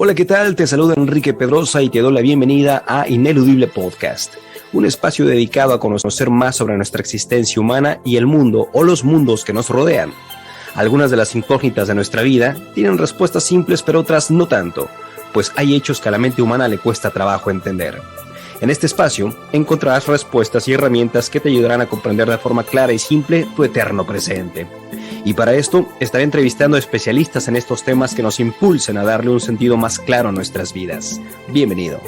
Hola, ¿qué tal? Te saluda Enrique Pedrosa y te doy la bienvenida a Ineludible Podcast, un espacio dedicado a conocer más sobre nuestra existencia humana y el mundo o los mundos que nos rodean. Algunas de las incógnitas de nuestra vida tienen respuestas simples, pero otras no tanto, pues hay hechos que a la mente humana le cuesta trabajo entender. En este espacio encontrarás respuestas y herramientas que te ayudarán a comprender de forma clara y simple tu eterno presente. Y para esto estaré entrevistando a especialistas en estos temas que nos impulsen a darle un sentido más claro a nuestras vidas. Bienvenido.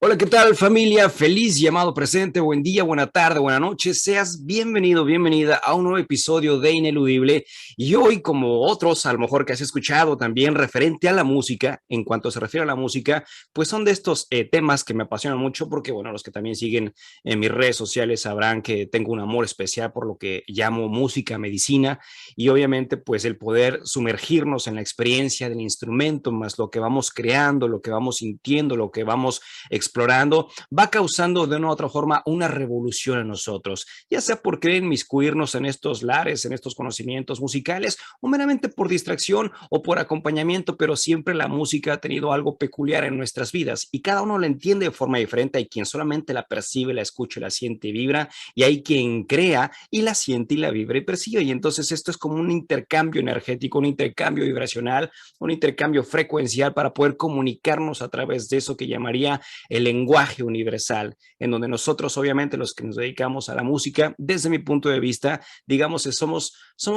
Hola, ¿qué tal, familia? Feliz llamado presente, buen día, buena tarde, buena noche. Seas bienvenido, bienvenida a un nuevo episodio de Ineludible. Y hoy, como otros, a lo mejor que has escuchado también referente a la música, en cuanto se refiere a la música, pues son de estos temas que me apasionan mucho porque, bueno, los que también siguen en mis redes sociales sabrán que tengo un amor especial por lo que llamo música, medicina, y obviamente, pues el poder sumergirnos en la experiencia del instrumento, más lo que vamos creando, lo que vamos sintiendo, lo que vamos explorando, va causando de una u otra forma una revolución en nosotros, ya sea por querer inmiscuirnos en estos lares, en estos conocimientos musicales, o meramente por distracción o por acompañamiento, pero siempre la música ha tenido algo peculiar en nuestras vidas y cada uno la entiende de forma diferente. Hay quien solamente la percibe, la escucha, la siente y vibra, y hay quien crea y la siente y la vibra y percibe, y entonces esto es como un intercambio energético, un intercambio vibracional, un intercambio frecuencial para poder comunicarnos a través de eso que llamaría el lenguaje universal, en donde nosotros, obviamente, los que nos dedicamos a la música, desde mi punto de vista, digamos que somos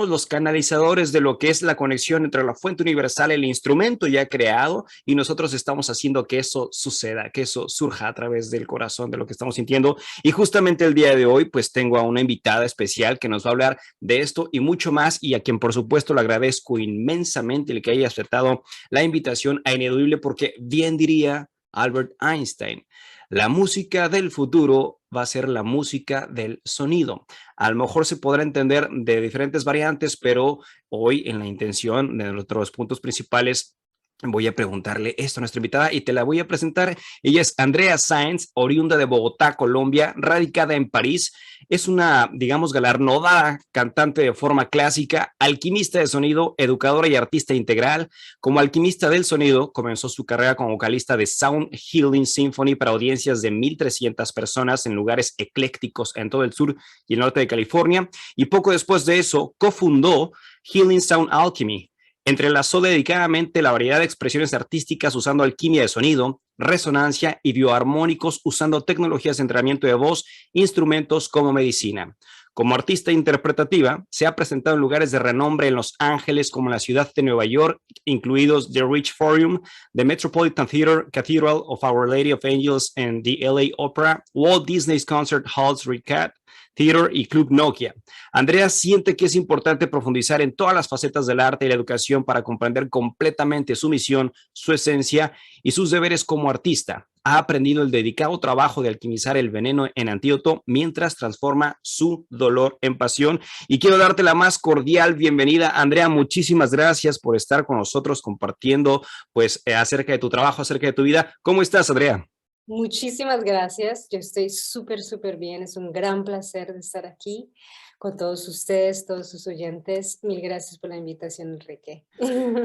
los canalizadores de lo que es la conexión entre la fuente universal, el instrumento ya creado, y nosotros estamos haciendo que eso suceda, que eso surja a través del corazón, de lo que estamos sintiendo. Y justamente el día de hoy, pues tengo a una invitada especial que nos va a hablar de esto y mucho más, y a quien por supuesto le agradezco inmensamente el que haya aceptado la invitación a Ineludible, porque bien diría Albert Einstein, la música del futuro va a ser la música del sonido. A lo mejor se podrá entender de diferentes variantes, pero hoy en la intención de nuestros puntos principales voy a preguntarle esto a nuestra invitada y te la voy a presentar. Ella es Andrea Sáenz, oriunda de Bogotá, Colombia, radicada en París. Es una, digamos, galardonada cantante de forma clásica, alquimista de sonido, educadora y artista integral. Como alquimista del sonido, comenzó su carrera como vocalista de Sound Healing Symphony para audiencias de 1,300 personas en lugares eclécticos en todo el sur y el norte de California. Y poco después de eso, cofundó Healing Sound Alchemy. Entrelazó dedicadamente la variedad de expresiones artísticas usando alquimia de sonido, resonancia y bioarmónicos usando tecnologías de entrenamiento de voz, instrumentos como medicina. Como artista interpretativa, se ha presentado en lugares de renombre en Los Ángeles como la ciudad de Nueva York, incluidos The Rich Forum, The Metropolitan Theater, Cathedral of Our Lady of Angels and the LA Opera, Walt Disney's Concert Halls Recat Theater y Club Nokia. Andrea siente que es importante profundizar en todas las facetas del arte y la educación para comprender completamente su misión, su esencia y sus deberes como artista. Ha aprendido el dedicado trabajo de alquimizar el veneno en antídoto mientras transforma su dolor en pasión. Y quiero darte la más cordial bienvenida, Andrea. Muchísimas gracias por estar con nosotros compartiendo pues acerca de tu trabajo, acerca de tu vida. ¿Cómo estás, Andrea? Muchísimas gracias, yo estoy súper bien, es un gran placer de estar aquí con todos ustedes, todos sus oyentes. Mil gracias por la invitación, Enrique.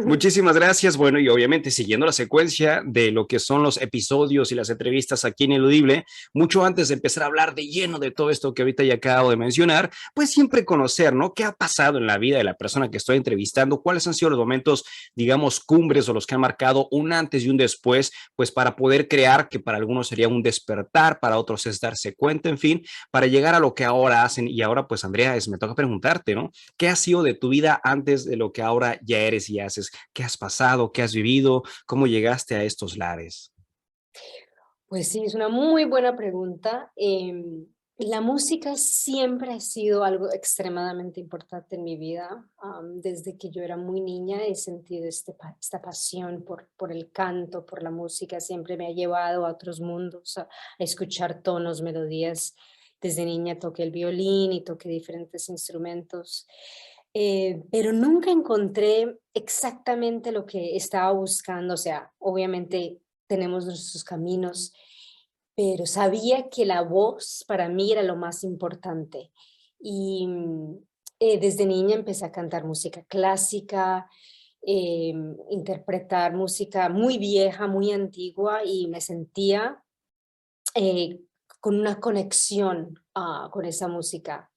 Muchísimas gracias. Bueno, y obviamente siguiendo la secuencia de lo que son los episodios y las entrevistas aquí en Ineludible, mucho antes de empezar a hablar de lleno de todo esto que ahorita ya acabo de mencionar, pues siempre conocer, ¿no? ¿Qué ha pasado en la vida de la persona que estoy entrevistando? ¿Cuáles han sido los momentos, digamos, cumbres o los que han marcado un antes y un después? Pues para poder crear, que para algunos sería un despertar, para otros es darse cuenta, en fin, para llegar a lo que ahora hacen. Y ahora, pues, Andrea, me toca preguntarte, ¿no? ¿Qué ha sido de tu vida antes de lo que ahora ya eres y haces? ¿Qué has pasado? ¿Qué has vivido? ¿Cómo llegaste a estos lares? Pues sí, es una muy buena pregunta. La música siempre ha sido algo extremadamente importante en mi vida. Desde que yo era muy niña he sentido esta pasión por el canto, por la música. Siempre me ha llevado a otros mundos, a escuchar tonos, melodías. Desde niña toqué el violín y toqué diferentes instrumentos, pero nunca encontré exactamente lo que estaba buscando. O sea, obviamente tenemos nuestros caminos, pero sabía que la voz para mí era lo más importante. Y desde niña empecé a cantar música clásica, interpretar música muy vieja, muy antigua y me sentía eh, con una conexión con esa música.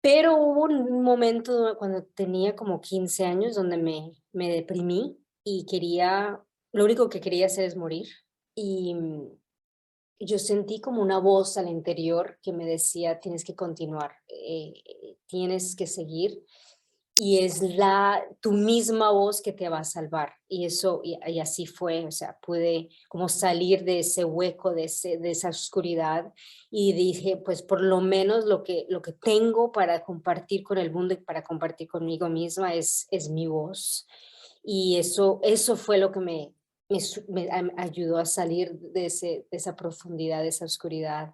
Pero hubo un momento cuando tenía como 15 años donde me deprimí y lo único que quería hacer es morir. Y yo sentí como una voz al interior que me decía, tienes que continuar, tienes que seguir y es tu misma voz que te va a salvar. Y eso, y así fue, o sea, pude como salir de ese hueco, de esa oscuridad y dije, pues por lo menos lo que tengo para compartir con el mundo y para compartir conmigo misma es mi voz. Y eso fue lo que me ayudó a salir de esa profundidad, de esa oscuridad.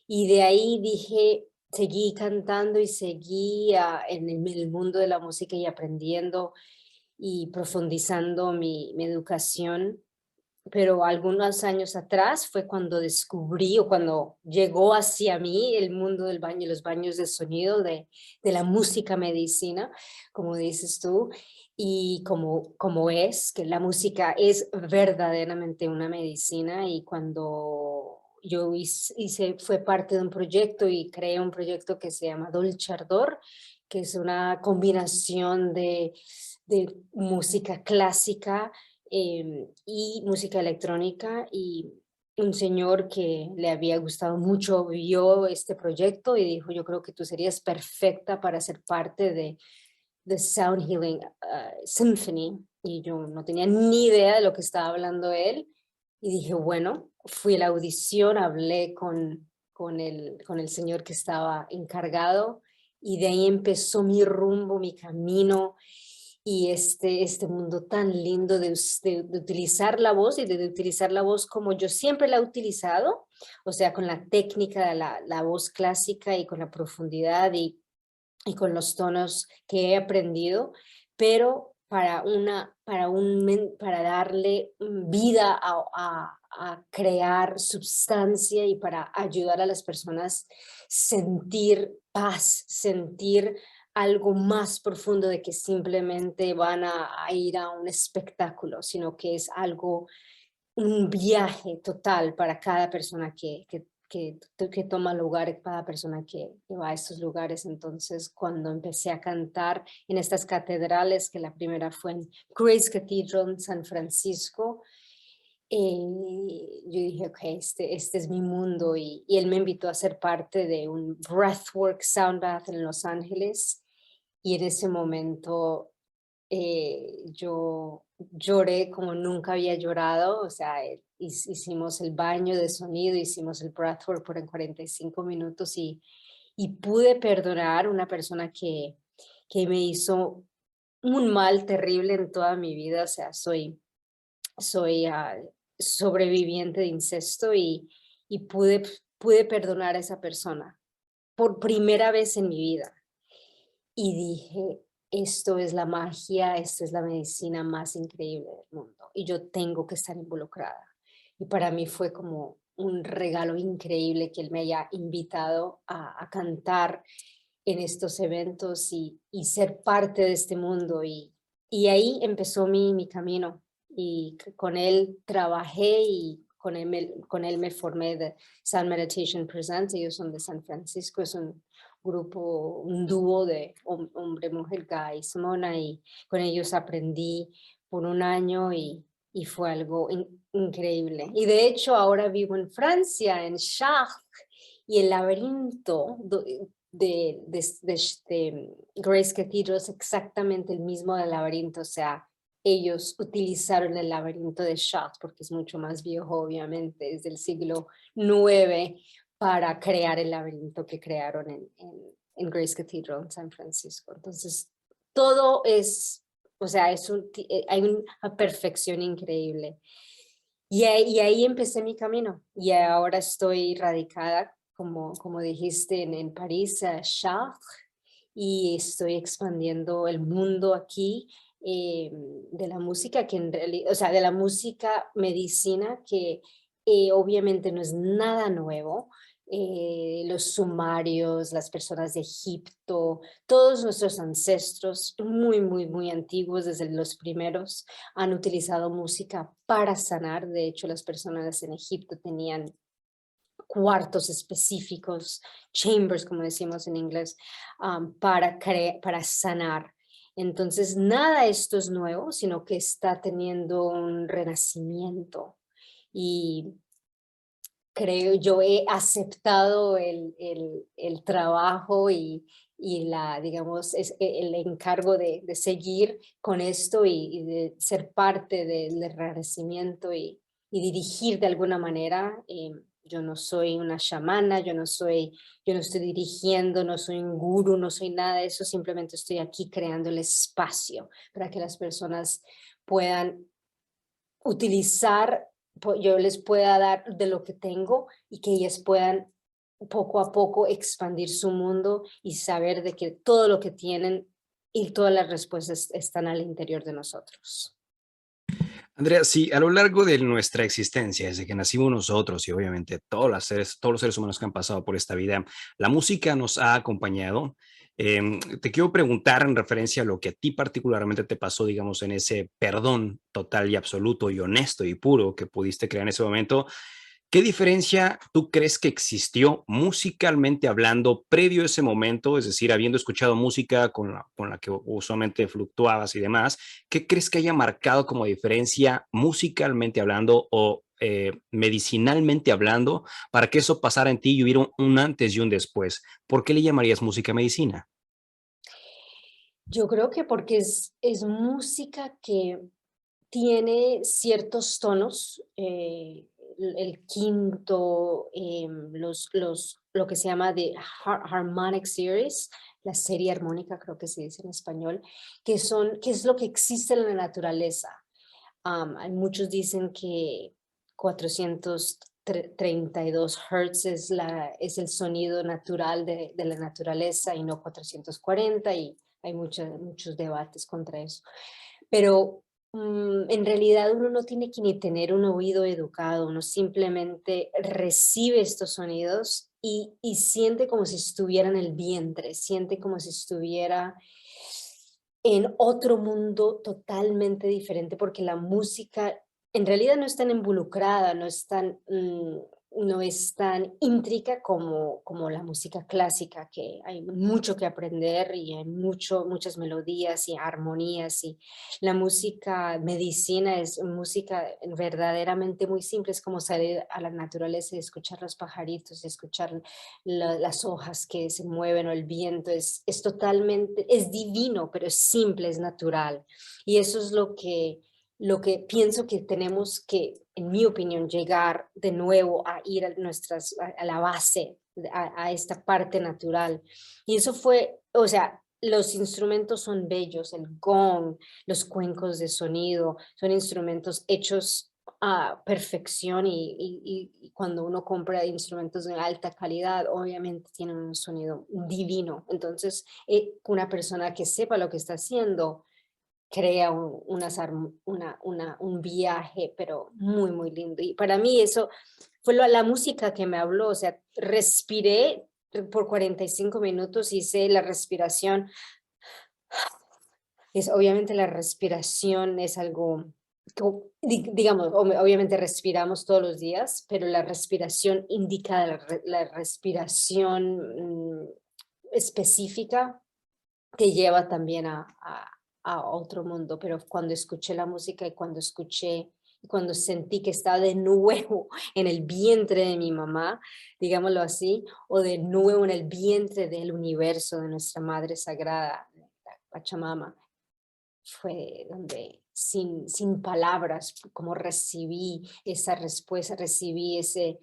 Y de ahí dije, seguí cantando y seguí en el mundo de la música y aprendiendo y profundizando mi educación. Pero algunos años atrás fue cuando descubrí o cuando llegó hacia mí el mundo del baño, los baños de sonido, de la música medicina, como dices tú, y como es, que la música es verdaderamente una medicina y cuando yo fue parte de un proyecto y creé un proyecto que se llama Dolce Ardor, que es una combinación de música clásica y música electrónica y un señor que le había gustado mucho vio este proyecto y dijo, yo creo que tú serías perfecta para ser parte de Sound Healing Symphony. Y yo no tenía ni idea de lo que estaba hablando él. Y dije, bueno, fui a la audición, hablé con el señor que estaba encargado y de ahí empezó mi rumbo, mi camino y este mundo tan lindo de utilizar la voz y de utilizar la voz como yo siempre la he utilizado, o sea, con la técnica de la voz clásica y con la profundidad y con los tonos que he aprendido, pero para darle vida a crear substancia y para ayudar a las personas sentir paz, sentir algo más profundo de que simplemente van a ir a un espectáculo, sino que es algo, un viaje total para cada persona que toma lugar, cada persona que va a estos lugares. Entonces, cuando empecé a cantar en estas catedrales, que la primera fue en Grace Cathedral en San Francisco, yo dije, ok, este es mi mundo y él me invitó a ser parte de un Breathwork Sound Bath en Los Ángeles y en ese momento yo lloré como nunca había llorado, o sea, hicimos el baño de sonido, hicimos el breathwork por en 45 minutos y pude perdonar a una persona que me hizo un mal terrible en toda mi vida, o sea, soy sobreviviente de incesto y pude perdonar a esa persona por primera vez en mi vida y dije, esto es la magia, esto es la medicina más increíble del mundo y yo tengo que estar involucrada. Y para mí fue como un regalo increíble que él me haya invitado a cantar en estos eventos y ser parte de este mundo. Y ahí empezó mi camino y con él trabajé y con él me formé de Sound Meditation Presents. Ellos son de San Francisco, es un grupo, un dúo de hombre, mujer, Guy y Simona, y con ellos aprendí por un año y fue algo increíble. Y de hecho ahora vivo en Francia, en Chartres, y el laberinto de Grace Cathedral es exactamente el mismo del laberinto, o sea, ellos utilizaron el laberinto de Chartres porque es mucho más viejo, obviamente, es del siglo IX, para crear el laberinto que crearon en Grace Cathedral en San Francisco. Entonces, todo es, o sea, hay una perfección increíble. Y ahí empecé mi camino y ahora estoy radicada, como dijiste, en París, Chartres, y estoy expandiendo el mundo aquí de la música, que en realidad, o sea, de la música medicina, que obviamente no es nada nuevo, los sumarios, las personas de Egipto, todos nuestros ancestros muy, muy, muy antiguos, desde los primeros, han utilizado música para sanar. De hecho, las personas en Egipto tenían cuartos específicos, chambers, como decimos en inglés, para sanar. Entonces, nada de esto es nuevo, sino que está teniendo un renacimiento. Y yo he aceptado el trabajo y digamos, el encargo de seguir con esto y de ser parte del renacimiento y dirigir de alguna manera. Yo no soy una chamana, yo no estoy dirigiendo, no soy un gurú, no soy nada de eso, simplemente estoy aquí creando el espacio para que las personas puedan utilizar, yo les pueda dar de lo que tengo y que ellas puedan poco a poco expandir su mundo y saber de que todo lo que tienen y todas las respuestas están al interior de nosotros. Andrea, sí, a lo largo de nuestra existencia, desde que nacimos nosotros y obviamente todos los seres humanos que han pasado por esta vida, la música nos ha acompañado. Te quiero preguntar en referencia a lo que a ti particularmente te pasó, digamos, en ese perdón total y absoluto y honesto y puro que pudiste crear en ese momento. ¿Qué diferencia tú crees que existió musicalmente hablando previo a ese momento? Es decir, habiendo escuchado música con la que usualmente fluctuabas y demás, ¿qué crees que haya marcado como diferencia musicalmente hablando o medicinalmente hablando para que eso pasara en ti y hubiera un antes y un después? ¿Por qué le llamarías música medicina? Yo creo que porque es música que tiene ciertos tonos, el quinto, lo que se llama de harmonic series, la serie armónica, creo que se dice en español, que es lo que existe en la naturaleza. Hay muchos dicen que 432 Hertz es el sonido natural de la naturaleza y no 440, y hay muchos debates contra eso. Pero en realidad uno no tiene que ni tener un oído educado, uno simplemente recibe estos sonidos y siente como si estuviera en el vientre, siente como si estuviera en otro mundo totalmente diferente, porque la música en realidad no es tan involucrada, no es tan íntrica como la música clásica, que hay mucho que aprender y hay muchas melodías y armonías. Y la música medicina es música verdaderamente muy simple, es como salir a la naturaleza y escuchar los pajaritos y escuchar las hojas que se mueven o el viento. Es totalmente, es divino, pero es simple, es natural. Y eso es lo que pienso que tenemos que, en mi opinión, llegar de nuevo a ir a la base, a esta parte natural. Y eso fue, o sea, los instrumentos son bellos, el gong, los cuencos de sonido, son instrumentos hechos a perfección y cuando uno compra instrumentos de alta calidad, obviamente tienen un sonido divino. Entonces, una persona que sepa lo que está haciendo crea un viaje, pero muy, muy lindo. Y para mí eso fue la música que me habló, o sea, respiré por 45 minutos, hice la respiración. Obviamente la respiración es algo, digamos, obviamente respiramos todos los días, pero la respiración indica la respiración específica que lleva también a otro mundo. Pero cuando escuché la música y cuando sentí que estaba de nuevo en el vientre de mi mamá, digámoslo así, o de nuevo en el vientre del universo de nuestra Madre Sagrada, la Pachamama, fue donde sin palabras, como recibí esa respuesta, recibí ese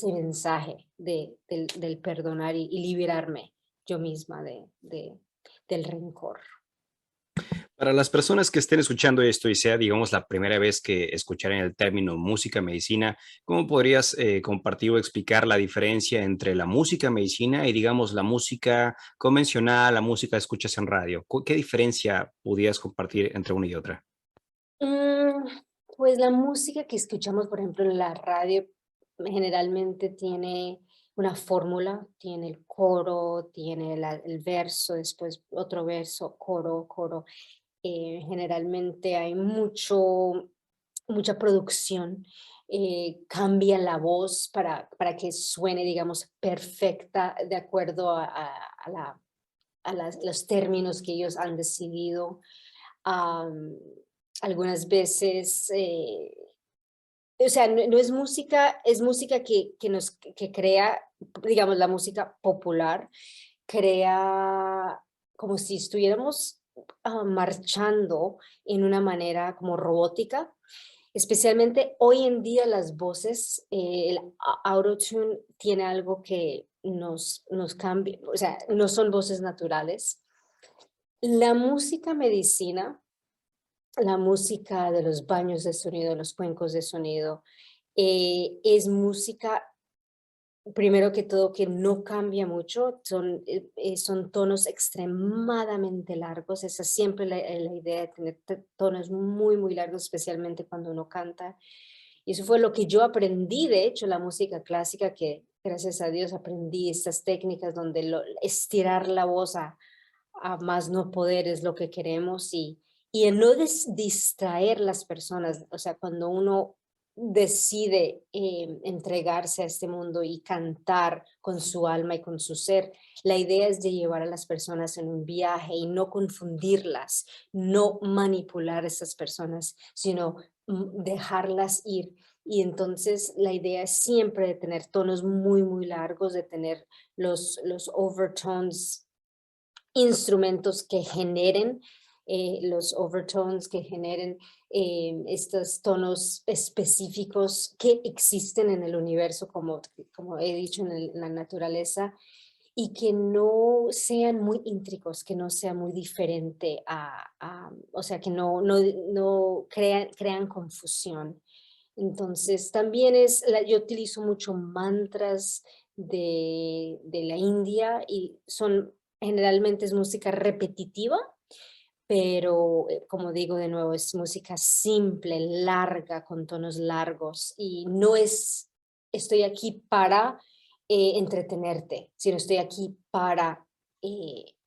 mensaje del perdonar y liberarme yo misma del rencor. Para las personas que estén escuchando esto y sea, digamos, la primera vez que escucharen el término música medicina, ¿cómo podrías compartir o explicar la diferencia entre la música medicina y, digamos, la música convencional, la música que escuchas en radio? ¿Qué diferencia pudieras compartir entre una y otra? Mm, pues la música que escuchamos, por ejemplo, en la radio, generalmente tiene una fórmula, tiene el coro, tiene el verso, después otro verso, coro, coro. Generalmente hay mucha producción, cambia la voz para que suene, digamos, perfecta de acuerdo a los términos que ellos han decidido. Am, Algunas veces, o sea, no es música, es música que crea, digamos, la música popular, crea como si estuviéramos marchando en una manera como robótica. Especialmente hoy en día las voces, el autotune tiene algo que nos cambia, o sea, no son voces naturales. La música medicina, la música de los baños de sonido, los cuencos de sonido, es música, primero que todo, que no cambia mucho, son tonos extremadamente largos. Esa es siempre la idea de tener tonos muy, muy largos, especialmente cuando uno canta. Y eso fue lo que yo aprendí, de hecho, la música clásica, que gracias a Dios aprendí estas técnicas donde estirar la voz a más no poder es lo que queremos, y en no distraer las personas, o sea, cuando uno decide entregarse a este mundo y cantar con su alma y con su ser, la idea es de llevar a las personas en un viaje y no confundirlas, no manipular a esas personas, sino dejarlas ir. Y entonces la idea es siempre de tener tonos muy, muy largos, de tener los overtones, instrumentos que generen los overtones, que generen estos tonos específicos que existen en el universo, como he dicho, en la naturaleza, y que no sean muy íntricos, que no sea muy diferente o sea, que no crean confusión. Entonces, también yo utilizo mucho mantras de la India, y generalmente es música repetitiva, pero como digo de nuevo, es música simple, larga, con tonos largos, y no estoy aquí para entretenerte, sino estoy aquí para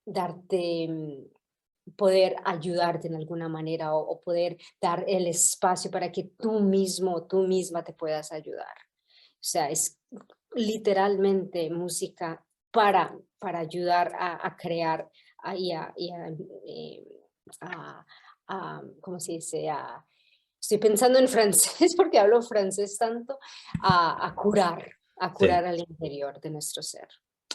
darte, poder ayudarte en alguna manera, o poder dar el espacio para que tú mismo, tú misma te puedas ayudar. O sea, es literalmente música para ayudar a crear y a, eh, a- ¿cómo se dice? Estoy pensando en francés porque hablo francés tanto, a Sí. curar al interior de nuestro ser.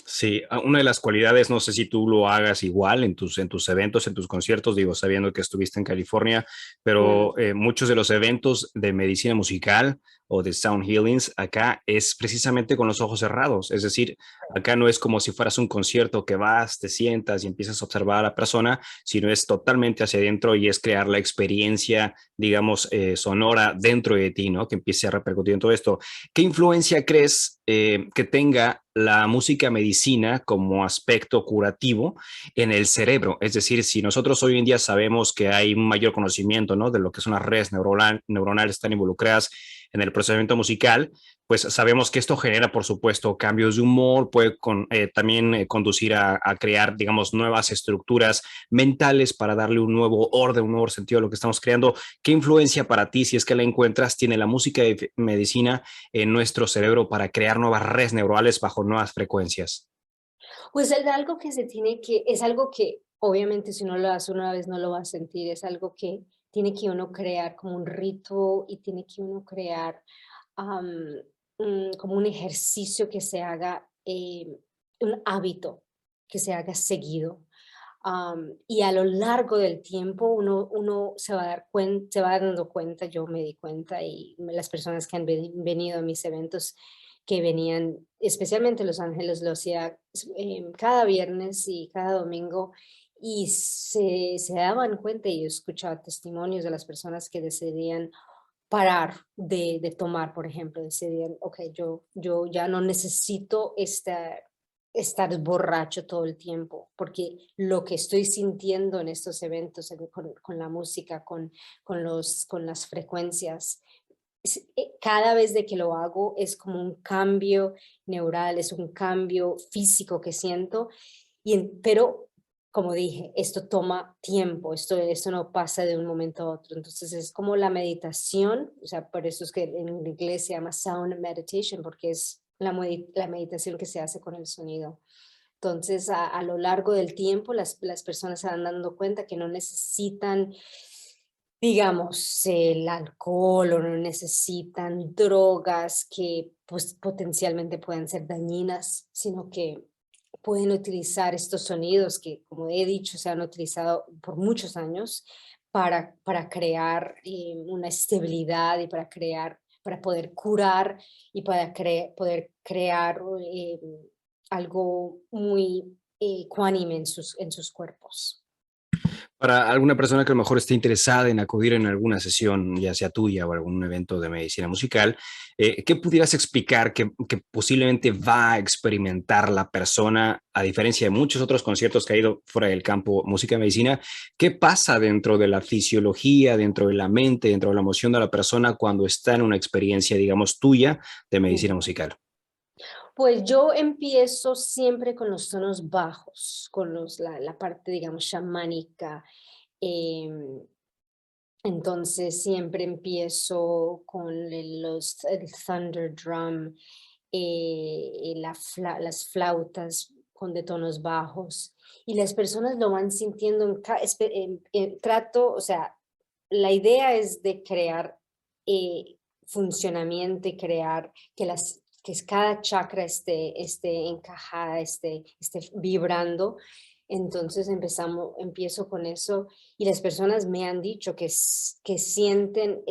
Sí, una de las cualidades, no sé si tú lo hagas igual en tus eventos, en tus conciertos, digo, sabiendo que estuviste en California, Mm. pero muchos de los eventos de medicina musical o de sound healings acá es precisamente con los ojos cerrados. Es decir, acá no es como si fueras un concierto que vas, te sientas y empiezas a observar a la persona, sino es totalmente hacia adentro y es crear la experiencia, digamos, sonora dentro de ti, ¿no? Que empiece a repercutir en todo esto. ¿Qué influencia crees que tenga la música medicina como aspecto curativo en el cerebro? Es decir, si nosotros hoy en día sabemos que hay un mayor conocimiento, ¿no?, de lo que son las redes neuronales están involucradas en el procesamiento musical, pues sabemos que esto genera, por supuesto, cambios de humor, puede también conducir a crear, digamos, nuevas estructuras mentales para darle un nuevo orden, un nuevo sentido a lo que estamos creando. ¿Qué influencia para ti, si es que la encuentras, tiene la música de medicina en nuestro cerebro para crear nuevas redes neurales bajo nuevas frecuencias? Pues es algo que es algo que obviamente si uno lo hace una vez no lo va a sentir, es algo que tiene que uno crear como un rito, y tiene que uno crear am, como un ejercicio que se haga, un hábito que se haga seguido. Y a lo largo del tiempo uno se va dando cuenta, yo me di cuenta, y las personas que han venido a mis eventos, que venían, especialmente Los Ángeles, lo hacía cada viernes y cada domingo, y se daban cuenta, y yo escuchaba testimonios de las personas que decidían parar de tomar, por ejemplo, decidían, ok, yo ya no necesito estar borracho todo el tiempo, porque lo que estoy sintiendo en estos eventos, con la música, con las frecuencias, cada vez de que lo hago es como un cambio neural, es un cambio físico que siento, pero como dije, esto toma tiempo, esto no pasa de un momento a otro. Entonces es como la meditación, o sea, por eso es que en inglés se llama sound meditation, porque es la meditación que se hace con el sonido. Entonces, a lo largo del tiempo, las personas se van dando cuenta que no necesitan, digamos, el alcohol o no necesitan drogas que pues, potencialmente puedan ser dañinas, sino que pueden utilizar estos sonidos que, como he dicho, se han utilizado por muchos años para crear una estabilidad y para poder curar y para poder crear algo muy ecuánime en sus cuerpos. Para alguna persona que a lo mejor esté interesada en acudir en alguna sesión, ya sea tuya o algún evento de medicina musical, ¿qué pudieras explicar que posiblemente va a experimentar la persona, a diferencia de muchos otros conciertos que ha ido fuera del campo música y medicina? ¿Qué pasa dentro de la fisiología, dentro de la mente, dentro de la emoción de la persona cuando está en una experiencia, digamos, tuya de medicina Ujú. musical? Pues yo empiezo siempre con los tonos bajos, con la parte, digamos, chamánica. em, entonces siempre empiezo con el thunder drum, las flautas con de tonos bajos. Y las personas lo van sintiendo trato, o sea, la idea es de crear funcionamiento y crear cada chakra esté encajada, esté vibrando. Entonces empiezo con eso y las personas me han dicho que sienten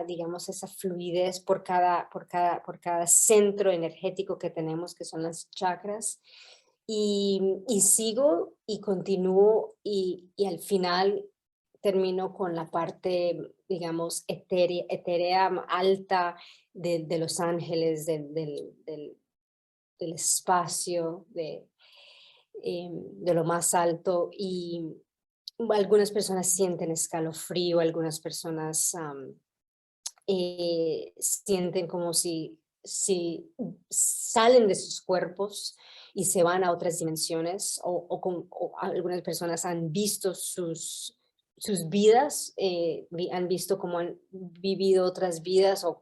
digamos, esa fluidez por cada centro energético que tenemos, que son las chakras. Y sigo y continúo y al final termino con la parte, digamos, etérea alta de los ángeles, del espacio, de lo más alto. Y algunas personas sienten escalofrío, algunas personas sienten como si salen de sus cuerpos y se van a otras dimensiones, o algunas personas han visto sus vidas, han visto cómo han vivido otras vidas o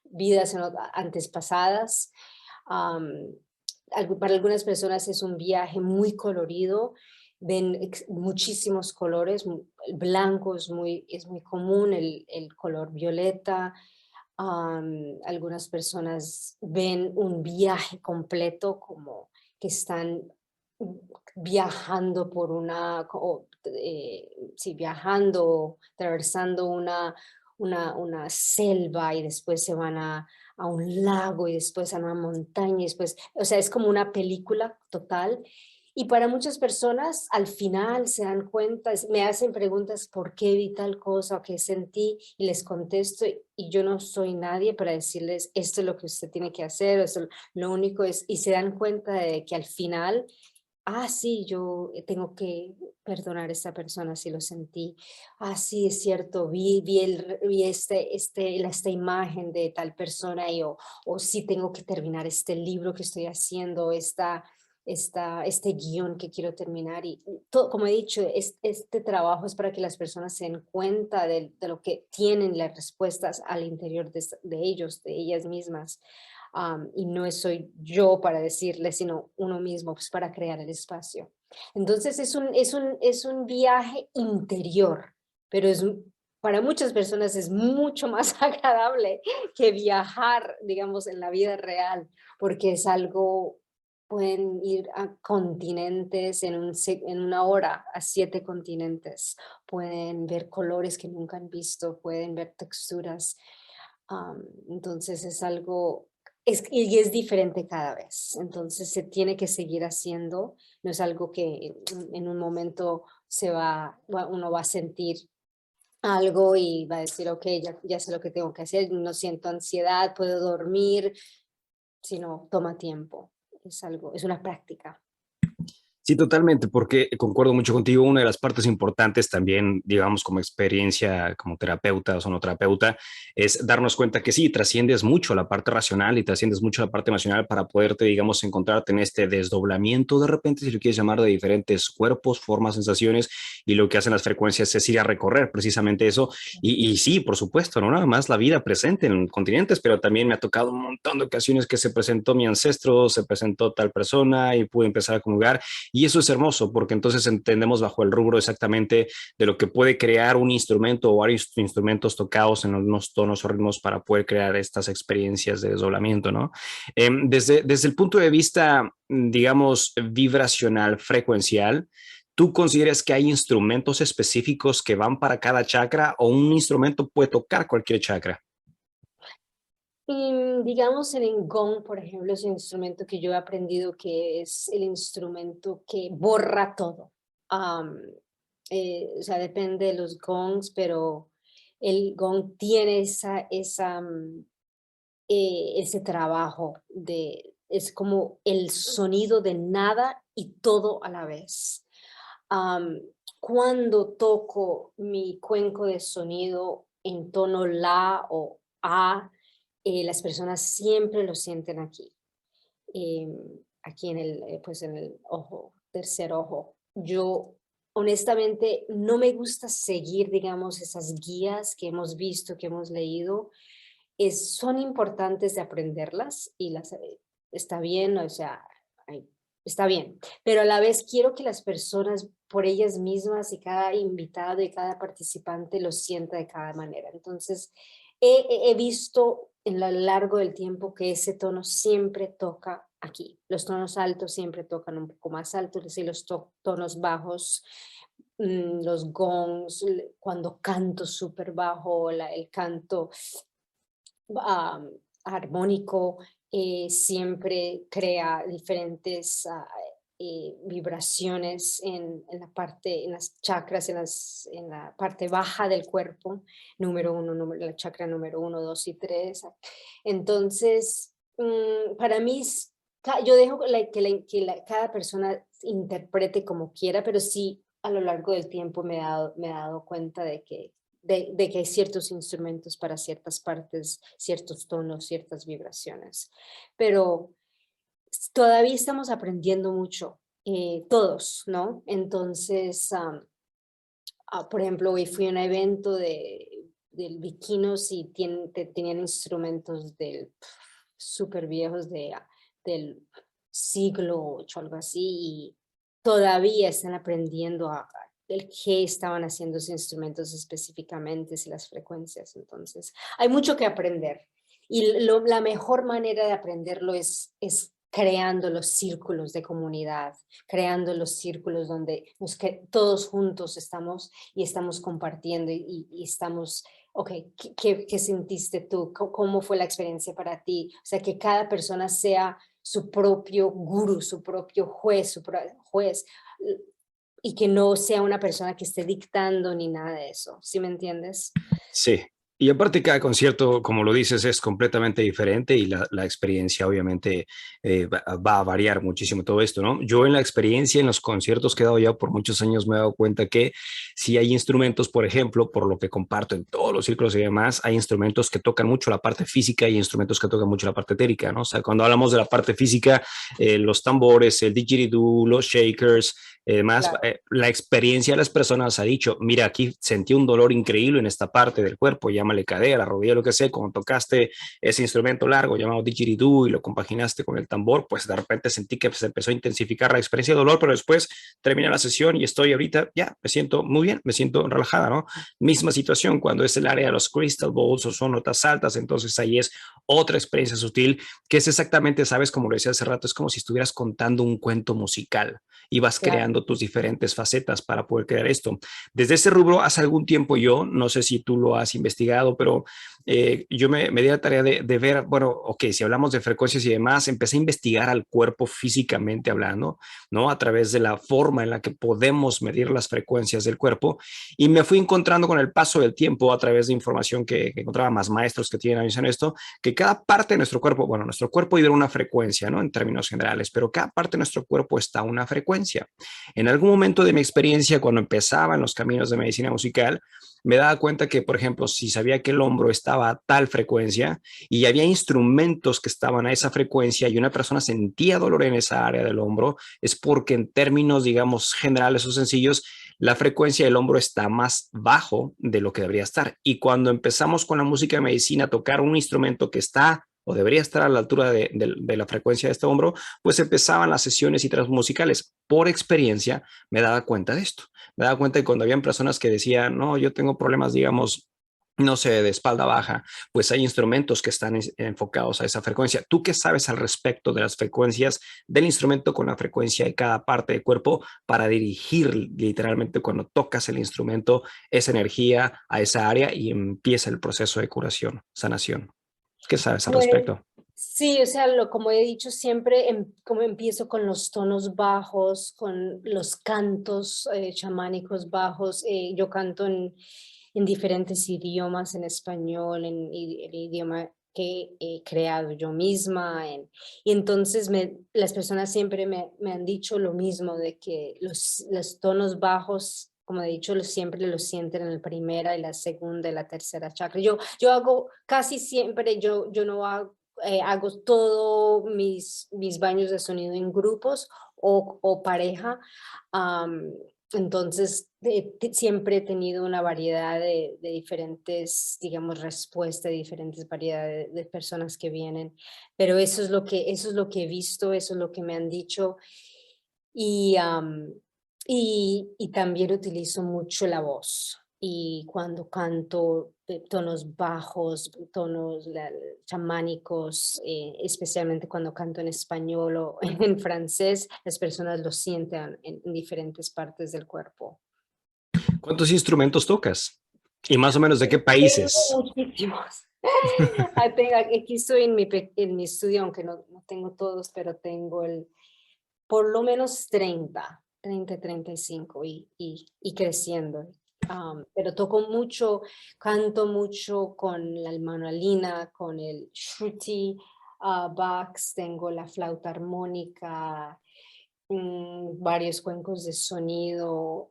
vidas antes pasadas. Am, para algunas personas es un viaje muy colorido, ven muchísimos colores, el blanco es muy común, el color violeta. Algunas personas ven un viaje completo como que están viajando por sí, viajando, atravesando una selva y después se van a un lago y después a una montaña y después, o sea, es como una película total. Y para muchas personas al final se dan cuenta, me hacen preguntas, ¿por qué vi tal cosa o qué sentí? Y les contesto y yo no soy nadie para decirles, esto es lo que usted tiene que hacer, lo único es, y se dan cuenta de que al final, sí, yo tengo que perdonar a esta persona si lo sentí. Sí, es cierto, vi esta imagen de tal persona o sí tengo que terminar este libro que estoy haciendo, este guión que quiero terminar. Y todo, como he dicho, este trabajo es para que las personas se den cuenta de lo que tienen las respuestas al interior de ellos, de ellas mismas. Y no soy yo para decirle, sino uno mismo, pues para crear el espacio. Entonces es un viaje interior, pero para muchas personas es mucho más agradable que viajar, digamos, en la vida real, porque es algo, pueden ir a continentes en una hora, a 7 continentes, pueden ver colores que nunca han visto, pueden ver texturas. Entonces es algo, y es diferente cada vez, entonces se tiene que seguir haciendo, no es algo que en un momento uno va a sentir algo y va a decir, ok, ya sé lo que tengo que hacer, no siento ansiedad, puedo dormir, sino toma tiempo, es algo, es una práctica. Sí, totalmente, porque concuerdo mucho contigo. Una de las partes importantes también, digamos, como experiencia, como terapeuta o sonoterapeuta, es darnos cuenta que sí, trasciendes mucho la parte racional y trasciendes mucho la parte emocional para poderte, digamos, encontrarte en este desdoblamiento de repente, si lo quieres llamar, de diferentes cuerpos, formas, sensaciones, y lo que hacen las frecuencias es ir a recorrer precisamente eso. Y sí, por supuesto, no nada más la vida presente en continentes, pero también me ha tocado un montón de ocasiones que se presentó mi ancestro, se presentó tal persona y pude empezar a conjugar y eso es hermoso porque entonces entendemos bajo el rubro exactamente de lo que puede crear un instrumento o varios instrumentos tocados en unos tonos o ritmos para poder crear estas experiencias de desdoblamiento, ¿no? Desde el punto de vista, digamos, vibracional, frecuencial, ¿tú consideras que hay instrumentos específicos que van para cada chakra o un instrumento puede tocar cualquier chakra? Digamos, en el gong, por ejemplo, es un instrumento que yo he aprendido que es el instrumento que borra todo. Am, o sea, depende de los gongs, pero el gong tiene ese trabajo es como el sonido de nada y todo a la vez. Am, Cuando toco mi cuenco de sonido en tono la o a, las personas siempre lo sienten aquí, em, aquí en pues en el ojo, tercer ojo. Yo honestamente no me gusta seguir, digamos, esas guías que hemos visto, que hemos leído. Son importantes de aprenderlas y está bien, o sea, ay, está bien, pero a la vez quiero que las personas por ellas mismas y cada invitado y cada participante lo sienta de cada manera. Entonces, he visto en lo largo del tiempo que ese tono siempre toca aquí. Los tonos altos siempre tocan un poco más altos y los tonos bajos, los gongs, cuando canto súper bajo, el canto am, armónico, siempre crea diferentes vibraciones en la parte, en las chakras, en la parte baja del cuerpo, número uno, la chakra número uno, dos y tres. Entonces, para mí, yo dejo cada persona interprete como quiera, pero sí a lo largo del tiempo me he dado cuenta de que hay ciertos instrumentos para ciertas partes, ciertos tonos, ciertas vibraciones. Pero todavía estamos aprendiendo mucho, todos, ¿no? Entonces, por ejemplo, hoy fui a un evento del Viquinos y tenían instrumentos súper viejos del siglo ocho, algo así, y todavía están aprendiendo el qué estaban haciendo esos instrumentos específicamente y las frecuencias. Entonces, hay mucho que aprender. Y la mejor manera de aprenderlo es creando los círculos de comunidad, creando los círculos donde todos juntos estamos compartiendo y estamos, ok, ¿qué sentiste tú? ¿Cómo fue la experiencia para ti? O sea, que cada persona sea su propio gurú, su propio juez, juez, y que no sea una persona que esté dictando ni nada de eso. ¿Sí me entiendes? Sí, y aparte cada concierto, como lo dices, es completamente diferente y la experiencia obviamente va a variar muchísimo todo esto, ¿no? Yo en la experiencia, en los conciertos que he dado ya por muchos años, me he dado cuenta que si hay instrumentos, por ejemplo, por lo que comparto en todos los círculos y demás, hay instrumentos que tocan mucho la parte física y instrumentos que tocan mucho la parte etérica, ¿no? O sea, cuando hablamos de la parte física, los tambores, el didgeridoo, los shakers, además, Claro. la experiencia de las personas ha dicho, mira, aquí sentí un dolor increíble en esta parte del cuerpo, llámale cadera, rodilla, lo que sea, cuando tocaste ese instrumento largo llamado didgeridoo y lo compaginaste con el tambor, pues de repente sentí que se empezó a intensificar la experiencia de dolor, pero después termina la sesión y estoy ahorita, ya, me siento muy bien, me siento relajada, ¿no? Misma situación cuando es el área de los crystal bowls o son notas altas, entonces ahí es otra experiencia sutil, que es exactamente, sabes, como lo decía hace rato, es como si estuvieras contando un cuento musical y vas Claro. creando tus diferentes facetas para poder crear esto. Desde ese rubro, hace algún tiempo yo, no sé si tú lo has investigado investigado, pero yo me di la tarea de ver, bueno, ok, si hablamos de frecuencias y demás, empecé a investigar al cuerpo físicamente hablando, ¿no? A través de la forma en la que podemos medir las frecuencias del cuerpo y me fui encontrando con el paso del tiempo a través de información que encontraba más maestros que tienen años en esto, que cada parte de nuestro cuerpo, bueno, nuestro cuerpo vibra una frecuencia, ¿no? En términos generales, pero cada parte de nuestro cuerpo está a una frecuencia. En algún momento de mi experiencia, cuando empezaba en los caminos de medicina musical, me daba cuenta que, por ejemplo, si sabía que el hombro estaba a tal frecuencia y había instrumentos que estaban a esa frecuencia y una persona sentía dolor en esa área del hombro, es porque en términos, digamos, generales o sencillos, la frecuencia del hombro está más bajo de lo que debería estar. Y cuando empezamos con la música de medicina a tocar un instrumento que está o debería estar a la altura de la frecuencia de este hombro, pues empezaban las sesiones y tras musicales. Por experiencia me daba cuenta de esto. Me daba cuenta de cuando habían personas que decían, no, yo tengo problemas, digamos, no sé, de espalda baja, pues hay instrumentos que están enfocados a esa frecuencia. ¿Tú qué sabes al respecto de las frecuencias del instrumento con la frecuencia de cada parte del cuerpo para dirigir literalmente cuando tocas el instrumento esa energía a esa área y empieza el proceso de curación, sanación? ¿Qué sabes al Pues respecto? sí, o sea, como he dicho siempre, como empiezo con los tonos bajos, con los cantos chamánicos bajos. Yo canto en diferentes idiomas, en español, el idioma que he creado yo misma. Y entonces las personas siempre me han dicho lo mismo, de que los tonos bajos, como he dicho, siempre lo sienten en la primera y la segunda y la tercera chakra. Yo hago casi siempre, yo no hago, hago todo mis baños de sonido en grupos o pareja. am, entonces, siempre he tenido una variedad de diferentes, digamos, respuestas, de diferentes variedades de personas que vienen, pero eso es lo que he visto, eso es lo que me han dicho. Y, y también utilizo mucho la voz. Y cuando canto tonos bajos, tonos chamánicos, especialmente cuando canto en español o en francés, las personas lo sienten en diferentes partes del cuerpo. ¿Cuántos instrumentos tocas? ¿Y más o menos de qué Tengo países? muchísimos. Aquí estoy en mi estudio, aunque no tengo todos, pero tengo por lo menos 35 y creciendo. Pero toco mucho, canto mucho con la manolina, con el shruti box, tengo la flauta armónica, varios cuencos de sonido,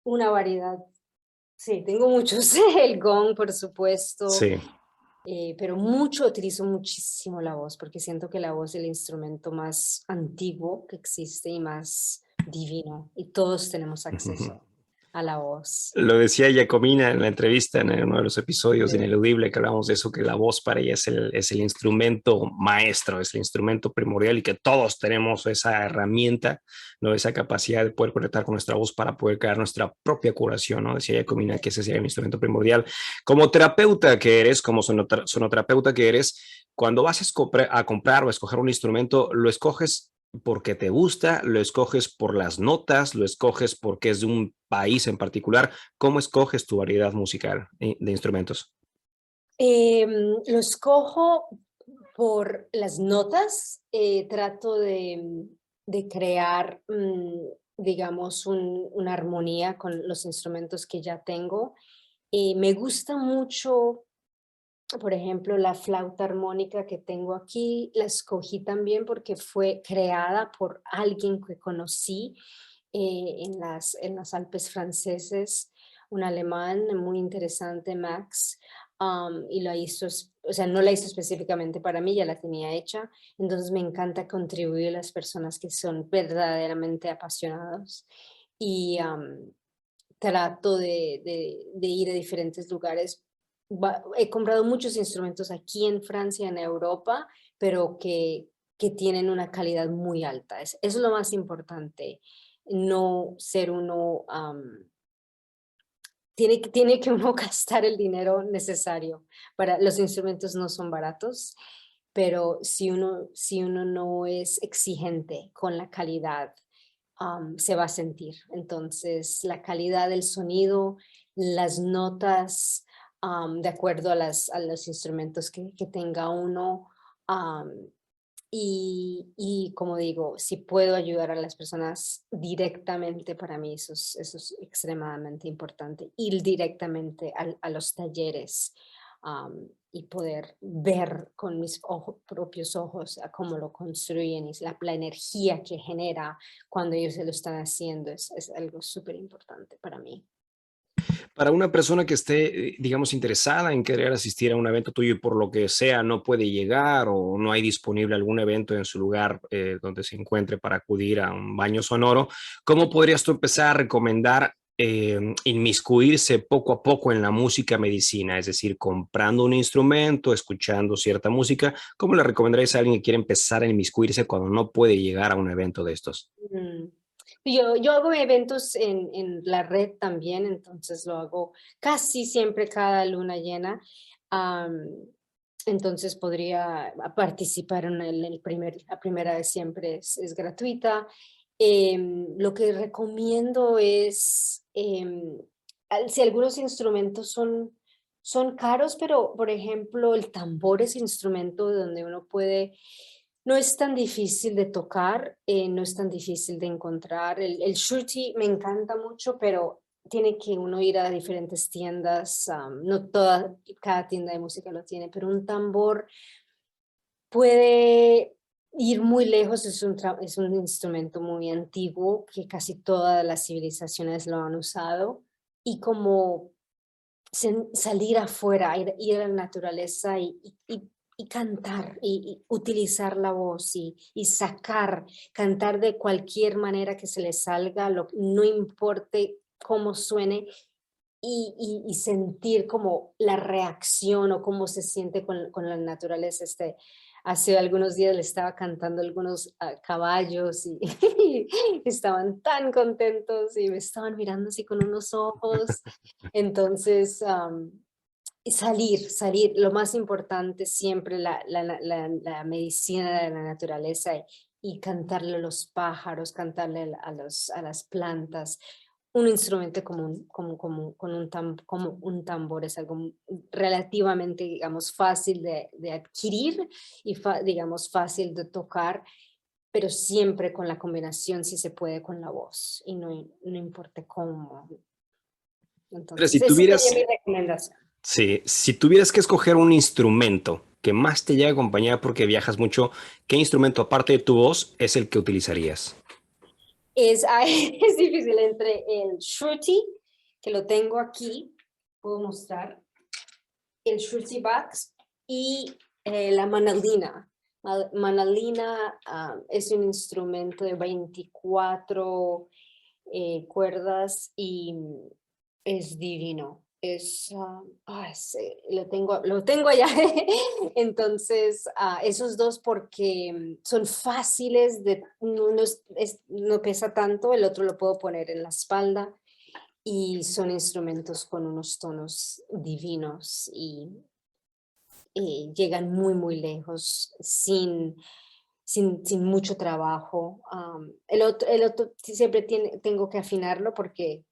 una variedad. Sí, tengo muchos, el gong, por supuesto, Sí. pero utilizo muchísimo la voz, porque siento que la voz es el instrumento más antiguo que existe y más divino, y todos tenemos acceso a la voz. Lo decía Giacomina en la entrevista en uno de los episodios de Sí. Ineludible, que hablamos de eso, que la voz para ella es el instrumento maestro, es el instrumento primordial y que todos tenemos esa herramienta, ¿no? Esa capacidad de poder conectar con nuestra voz para poder crear nuestra propia curación, ¿no? Decía Giacomina que ese sería el instrumento primordial. Como terapeuta que eres, como sonoterapeuta que eres, cuando vas a comprar o a escoger un instrumento, lo escoges porque te gusta, lo escoges por las notas, lo escoges porque es de un país en particular. ¿Cómo escoges tu variedad musical de instrumentos? Lo escojo por las notas. Trato de crear, digamos, una armonía con los instrumentos que ya tengo. Me gusta mucho, por ejemplo, la flauta armónica que tengo aquí. La escogí también porque fue creada por alguien que conocí en las Alpes franceses, un alemán muy interesante, Max. Y la hizo, o sea, no la hizo específicamente para mí, ya la tenía hecha. Entonces me encanta contribuir a las personas que son verdaderamente apasionados. Y trato de ir a diferentes lugares. He comprado muchos instrumentos aquí en Francia, en Europa, pero que tienen una calidad muy alta. Eso es lo más importante, no ser uno, tiene que uno gastar el dinero necesario. Los instrumentos no son baratos, pero si uno no es exigente con la calidad, se va a sentir. Entonces, la calidad del sonido, las notas de acuerdo a los instrumentos que tenga uno. am, y como digo, si puedo ayudar a las personas directamente, para mí eso es extremadamente importante. Ir directamente a los talleres y poder ver con mis propios ojos a cómo lo construyen y la energía que genera cuando ellos se lo están haciendo es algo súper importante para mí. Para una persona que esté, digamos, interesada en querer asistir a un evento tuyo y por lo que sea no puede llegar o no hay disponible algún evento en su lugar donde se encuentre para acudir a un baño sonoro, ¿cómo podrías tú empezar a recomendar inmiscuirse poco a poco en la música medicina? Es decir, comprando un instrumento, escuchando cierta música. ¿Cómo le recomendarías a alguien que quiere empezar a inmiscuirse cuando no puede llegar a un evento de estos? Mm. Yo hago eventos en la red también, entonces lo hago casi siempre cada luna llena. am, entonces podría participar en la primera vez siempre es gratuita. Lo que recomiendo es, si algunos instrumentos son caros, pero por ejemplo el tambor es instrumento donde uno puede no es tan difícil de tocar, no es tan difícil de encontrar. El shruti me encanta mucho, pero tiene que uno ir a diferentes tiendas, no cada tienda de música lo tiene, pero un tambor puede ir muy lejos, es un instrumento muy antiguo que casi todas las civilizaciones lo han usado y como salir afuera, ir a la naturaleza y cantar y utilizar la voz y sacar, cantar de cualquier manera que se le salga, no importe cómo suene y sentir como la reacción o cómo se siente con la naturaleza. Hace algunos días le estaba cantando a algunos caballos y estaban tan contentos y me estaban mirando así con unos ojos. Entonces, y salir, lo más importante siempre la medicina de la naturaleza y cantarle a los pájaros, cantarle a las plantas. Un instrumento como un tambor es algo relativamente, digamos, fácil de adquirir y, digamos, fácil de tocar, pero siempre con la combinación, si se puede, con la voz y no importa cómo. Pero Entonces, si esa sería tuvieras mi recomendación. Sí, si tuvieras que escoger un instrumento que más te llegue a acompañar porque viajas mucho, ¿qué instrumento aparte de tu voz es el que utilizarías? Es difícil entre el shruti, que lo tengo aquí, puedo mostrar, el shruti box y la manalina. Manalina es un instrumento de 24 cuerdas y es divino. Lo tengo allá. Entonces, esos dos porque son fáciles no pesa tanto, el otro lo puedo poner en la espalda y son instrumentos con unos tonos divinos y llegan muy, muy lejos sin mucho trabajo. El otro sí siempre tengo que afinarlo porque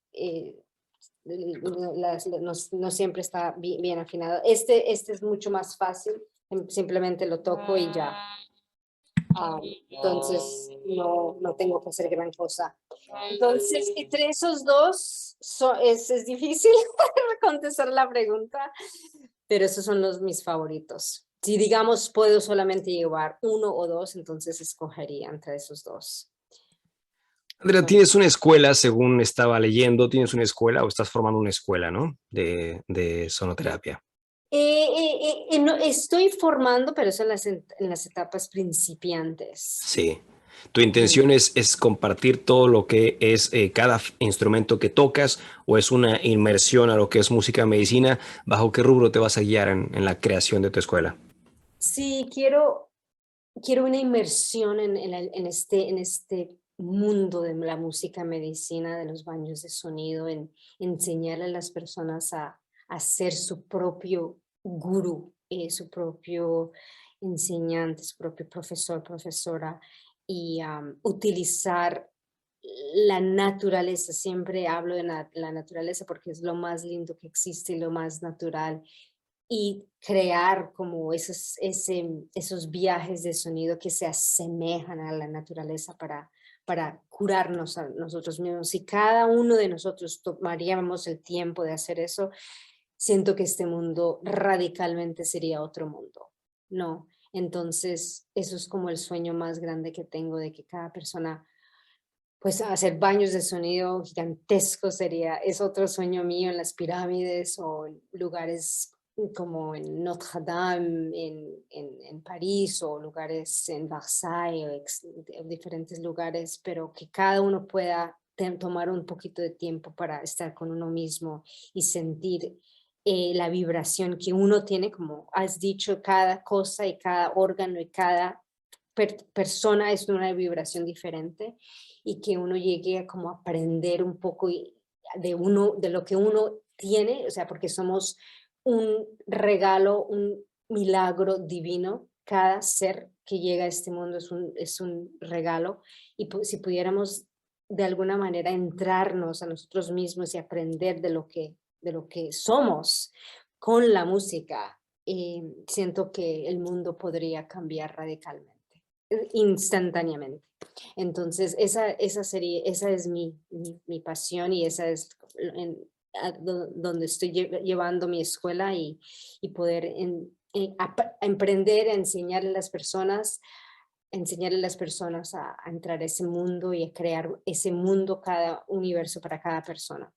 no siempre está bien afinado. Este es mucho más fácil, simplemente lo toco y ya. Entonces no tengo que hacer gran cosa. Entonces, entre esos dos es difícil contestar la pregunta, pero esos son mis favoritos. Si digamos puedo solamente llevar uno o dos, entonces escogería entre esos dos. Andrea, Son tienes una escuela, según estaba leyendo, tienes una escuela o estás formando una escuela, ¿no? De sonoterapia. No, estoy formando, pero eso en las etapas principiantes. Sí. ¿Tu Ujú. intención es compartir todo lo que es cada instrumento que tocas o es una inmersión a lo que es música medicina? ¿Bajo qué rubro te vas a guiar en la creación de tu escuela? Sí, quiero una inmersión en este mundo de la música medicina, de los baños de sonido, en enseñarle a las personas a ser su propio gurú, su propio enseñante, su propio profesor, profesora, y utilizar. la naturaleza, siempre hablo de la naturaleza porque es lo más lindo que existe y lo más natural, y crear como esos viajes de sonido que se asemejan a la naturaleza para curarnos a nosotros mismos. Si cada uno de nosotros tomaríamos el tiempo de hacer eso, siento que este mundo radicalmente sería otro mundo, ¿no? Entonces, eso es como el sueño más grande que tengo, de que cada persona, pues hacer baños de sonido gigantescos es otro sueño mío, en las pirámides o en lugares como en Notre Dame, en París, o lugares en Versailles, o diferentes lugares, pero que cada uno pueda tomar un poquito de tiempo para estar con uno mismo y sentir la vibración que uno tiene, como has dicho, cada cosa y cada órgano y cada persona es una vibración diferente, y que uno llegue a como aprender un poco de uno, de lo que uno tiene, o sea, porque somos un regalo, un milagro divino. Cada ser que llega a este mundo es un regalo, y si pudiéramos de alguna manera entrarnos a nosotros mismos y aprender de lo que somos con la música, siento que el mundo podría cambiar radicalmente, instantáneamente. Entonces, esa es mi pasión, y esa es donde estoy llevando mi escuela, y poder emprender, a enseñarle a las personas a entrar a ese mundo y a crear ese mundo, cada universo para cada persona.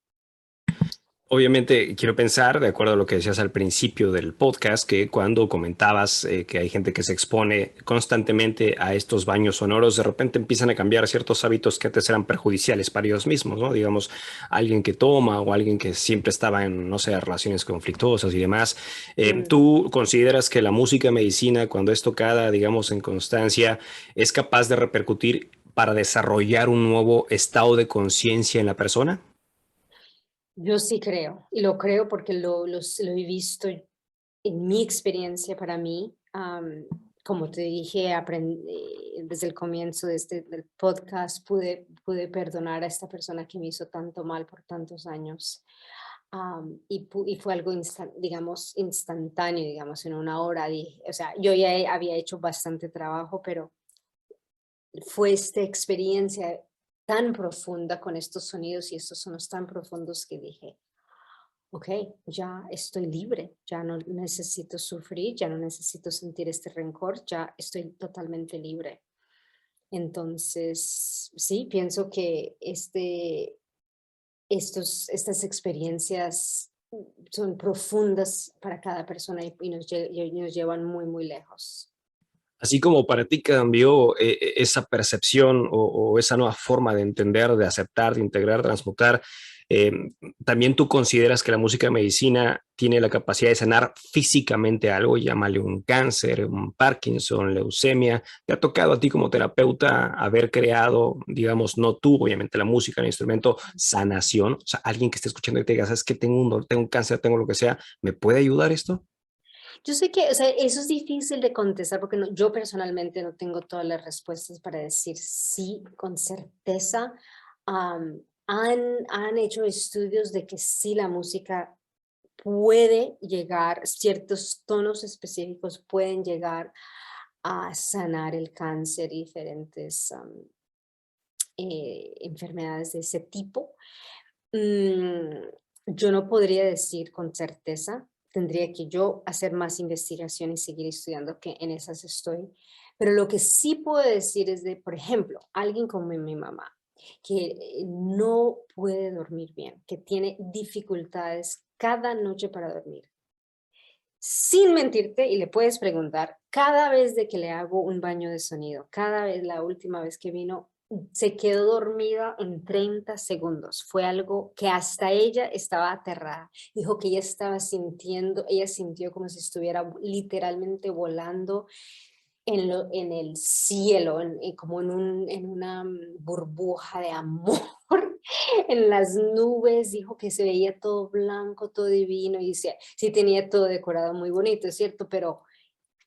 Obviamente quiero pensar, de acuerdo a lo que decías al principio del podcast, que cuando comentabas que hay gente que se expone constantemente a estos baños sonoros, de repente empiezan a cambiar ciertos hábitos que antes eran perjudiciales para ellos mismos, ¿no? Digamos, alguien que toma o alguien que siempre estaba en, no sé, relaciones conflictuosas y demás. Mm. ¿Tú consideras que la música medicina, cuando es tocada, digamos, en constancia, es capaz de repercutir para desarrollar un nuevo estado de conciencia en la persona? Yo sí creo, y lo creo porque lo he visto en mi experiencia. Para mí, como te dije, desde el comienzo del podcast, pude perdonar a esta persona que me hizo tanto mal por tantos años. Y fue algo, digamos, instantáneo, digamos, en una hora. O sea, yo ya había hecho bastante trabajo, pero fue esta experiencia tan profunda con estos sonidos y estos sonos tan profundos, que dije, ok, ya estoy libre, ya no necesito sufrir, ya no necesito sentir este rencor, ya estoy totalmente libre. Entonces, sí, pienso que estas experiencias son profundas para cada persona, y nos llevan muy, muy lejos. Así como para ti cambió esa percepción o esa nueva forma de entender, de aceptar, de integrar, transmutar, eh, también tú consideras que la música medicina tiene la capacidad de sanar físicamente algo, llámale un cáncer, un Parkinson, leucemia. ¿Te ha tocado a ti como terapeuta haber creado, digamos, no tú, obviamente la música, el instrumento, sanación? O sea, alguien que esté escuchando y te diga, sabes que tengo un dolor, tengo un cáncer, tengo lo que sea, ¿me puede ayudar esto? Yo sé que, o sea, eso es difícil de contestar, porque yo personalmente no tengo todas las respuestas para decir sí con certeza. Han hecho estudios de que sí, la música puede llegar, ciertos tonos específicos pueden llegar a sanar el cáncer y diferentes enfermedades de ese tipo. Mm, yo no podría decir con certeza, tendría que yo hacer más investigación y seguir estudiando, que en esas estoy. Pero lo que sí puedo decir es de, por ejemplo, alguien como mi mamá, que no puede dormir bien, que tiene dificultades cada noche para dormir. Sin mentirte, y le puedes preguntar, cada vez de que le hago un baño de sonido, cada vez, la última vez que vino, se quedó dormida en 30 segundos. Fue algo que hasta ella estaba aterrada. Dijo que ella sintió como si estuviera literalmente volando en el cielo, como en una burbuja de amor, en las nubes. Dijo que se veía todo blanco, todo divino, y sí tenía todo decorado muy bonito, es cierto, pero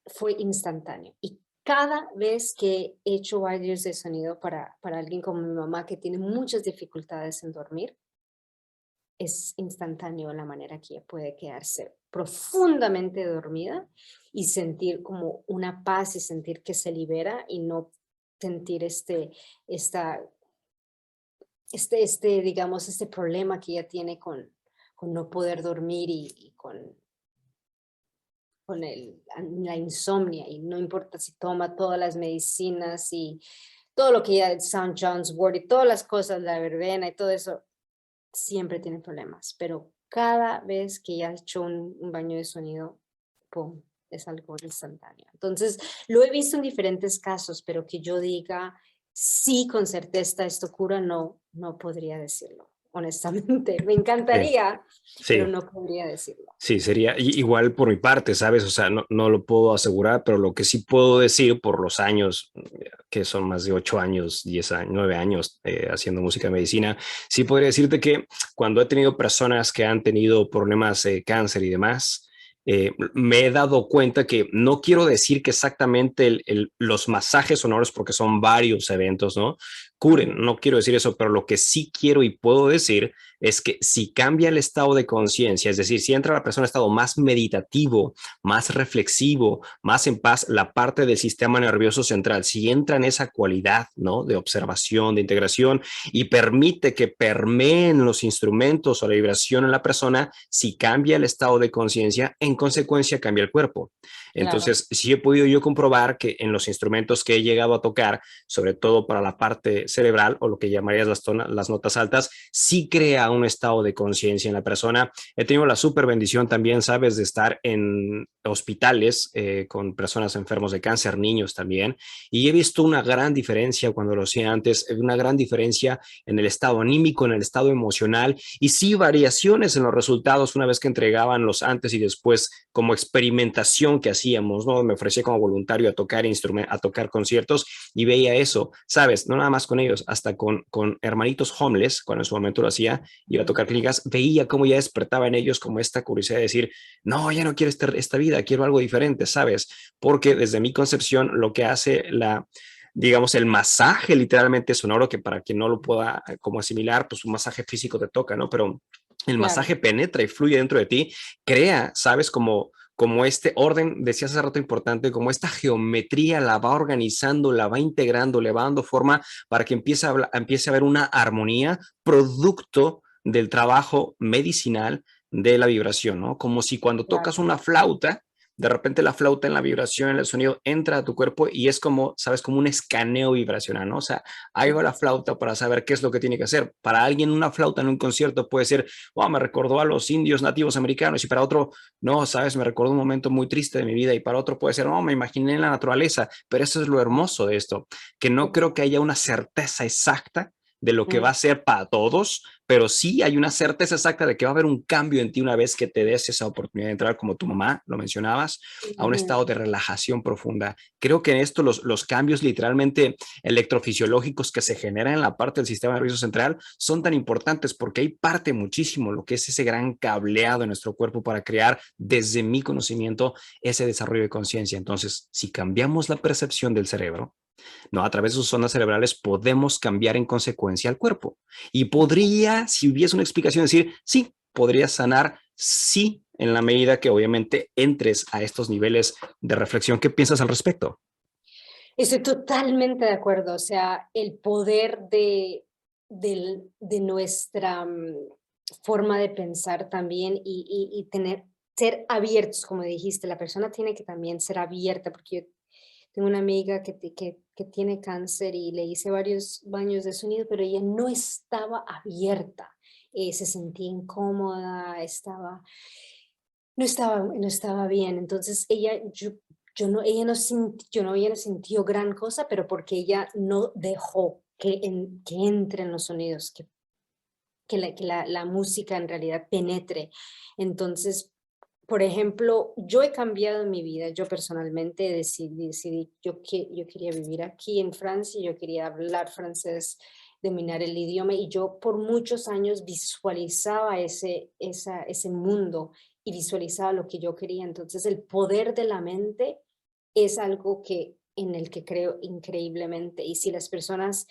fue instantáneo. Y cada vez que he hecho baños de sonido para alguien como mi mamá que tiene muchas dificultades en dormir, es instantáneo la manera que ella puede quedarse profundamente dormida y sentir como una paz y sentir que se libera y no sentir esta, digamos, este problema que ella tiene con no poder dormir y con la insomnia. Y no importa si toma todas las medicinas y todo lo que ella, St. John's Wort y todas las cosas, la verbena y todo eso, siempre tiene problemas, pero cada vez que ya he hecho un baño de sonido, pum, es algo instantáneo. Entonces, lo he visto en diferentes casos, pero que yo diga, sí, con certeza esto cura, no, no podría decirlo, honestamente. Me Sí, encantaría, pero sí. no podría decirlo. Sí, sería igual por mi parte, ¿sabes? O sea, no lo puedo asegurar, pero lo que sí puedo decir por los años, que son más de 8 años, 10 años, 9 años haciendo música de medicina, sí podría decirte que cuando he tenido personas que han tenido problemas de cáncer y demás, me he dado cuenta que no quiero decir que exactamente los masajes sonoros, porque son varios eventos, ¿no? Curen, Ujú. no quiero decir eso, pero lo que sí quiero y puedo decir es que si cambia el estado de conciencia, es decir, si entra la persona en un estado más meditativo, más reflexivo, más en paz, la parte del sistema nervioso central, si entra en esa cualidad, ¿no? De observación, de integración y permite que permeen los instrumentos o la vibración en la persona, si cambia el estado de conciencia, en consecuencia cambia el cuerpo. Claro, Entonces, sí he podido yo comprobar que en los instrumentos que he llegado a tocar, sobre todo para la parte cerebral o lo que llamarías las notas altas, sí crea un estado de conciencia en la persona. He tenido la super bendición también, sabes, de estar en hospitales con personas enfermos de cáncer, niños también, y he visto una gran diferencia cuando lo hacía antes, una gran diferencia en el estado anímico, en el estado emocional, y sí variaciones en los resultados una vez que entregaban los antes y después como experimentación que hacíamos, ¿no? Me ofrecía como voluntario a tocar conciertos y veía eso, ¿sabes? No nada más con ellos, hasta con hermanitos homeless, cuando en su momento lo hacía, iba a ujú, tocar clínicas, veía cómo ya despertaba en ellos como esta curiosidad de decir, no, ya no quiero esta vida, quiero algo diferente, ¿sabes? Porque desde mi concepción, lo que hace digamos, el masaje literalmente sonoro, que para quien no lo pueda como asimilar, pues un masaje físico te toca, ¿no? Pero el claro, masaje penetra y fluye dentro de ti, crea, ¿sabes? Como este orden, decías hace rato importante, como esta geometría la va organizando, la va integrando, le va dando forma para que empiece a haber una armonía producto del trabajo medicinal de la vibración, ¿no? Como si cuando tocas claro, una flauta, de repente la flauta en la vibración, en el sonido, entra a tu cuerpo y es como, sabes, como un escaneo vibracional, ¿no? O sea, ahí va la ujú, flauta para saber qué es lo que tiene que hacer. Para alguien una flauta en un concierto puede ser, wow, me recordó a los indios nativos americanos y para otro, no, sabes, me recordó un momento muy triste de mi vida y para otro puede ser, no, me imaginé en la naturaleza, pero eso es lo hermoso de esto, que no creo que exacto, haya una certeza exacta de lo que va mm, a ser para todos, pero sí hay una certeza exacta de que va a haber un cambio en ti una vez que te des esa oportunidad de entrar, como tu mamá lo mencionabas, a un estado ujú. de relajación profunda. Creo que en esto los cambios literalmente electrofisiológicos que se generan en la parte del sistema nervioso central son tan importantes porque ahí parte muchísimo lo que es ese gran cableado en nuestro cuerpo para crear, desde mi conocimiento, ese desarrollo de conciencia. Entonces, si cambiamos la percepción del cerebro, ¿no? A través de sus zonas cerebrales podemos cambiar en consecuencia al cuerpo. Y Exacto. podría, si hubiese una explicación, decir, sí, podría sanar, sí, en la medida que obviamente entres a estos niveles de reflexión. ¿Qué piensas al respecto? Estoy totalmente de acuerdo, o sea, el poder de nuestra forma de pensar también y ser abiertos, como dijiste, la persona tiene que también ser abierta, porque yo tengo una amiga que tiene cáncer y le hice varios baños de sonido, pero ella no estaba abierta, se sentía incómoda, no estaba bien. Entonces ella no sintió gran cosa, pero porque ella no dejó que entren los sonidos, que la música en realidad penetre. Entonces, por ejemplo, yo he cambiado mi vida, yo personalmente decidí yo quería vivir aquí en Francia, yo quería hablar francés, dominar el idioma, y yo por muchos años visualizaba ese mundo y visualizaba lo que yo quería. Entonces, el poder de la mente es algo que en el que creo increíblemente. Y si las personas,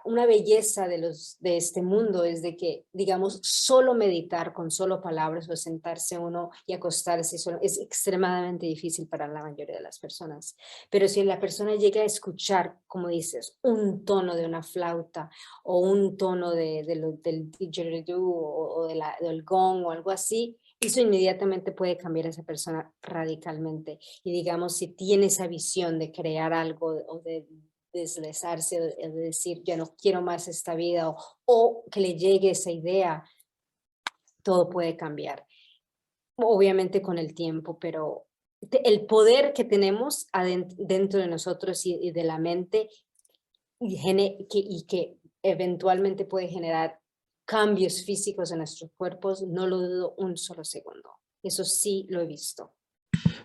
una belleza de este mundo es de que, digamos, solo meditar con solo palabras o sentarse uno y acostarse solo, es extremadamente difícil para la mayoría de las personas. Pero si la persona llega a escuchar, como dices, un tono de una flauta o un tono del didgeridoo del gong o algo así, eso inmediatamente puede cambiar a esa persona radicalmente. Y digamos, si tiene esa visión de crear algo o de deslizarse, de decir, ya no quiero más esta vida, o que le llegue esa idea, todo puede cambiar. Obviamente con el tiempo, pero el poder que tenemos dentro de nosotros y de la mente y que eventualmente puede generar cambios físicos en nuestros cuerpos, no lo dudo un solo segundo. Eso sí lo he visto.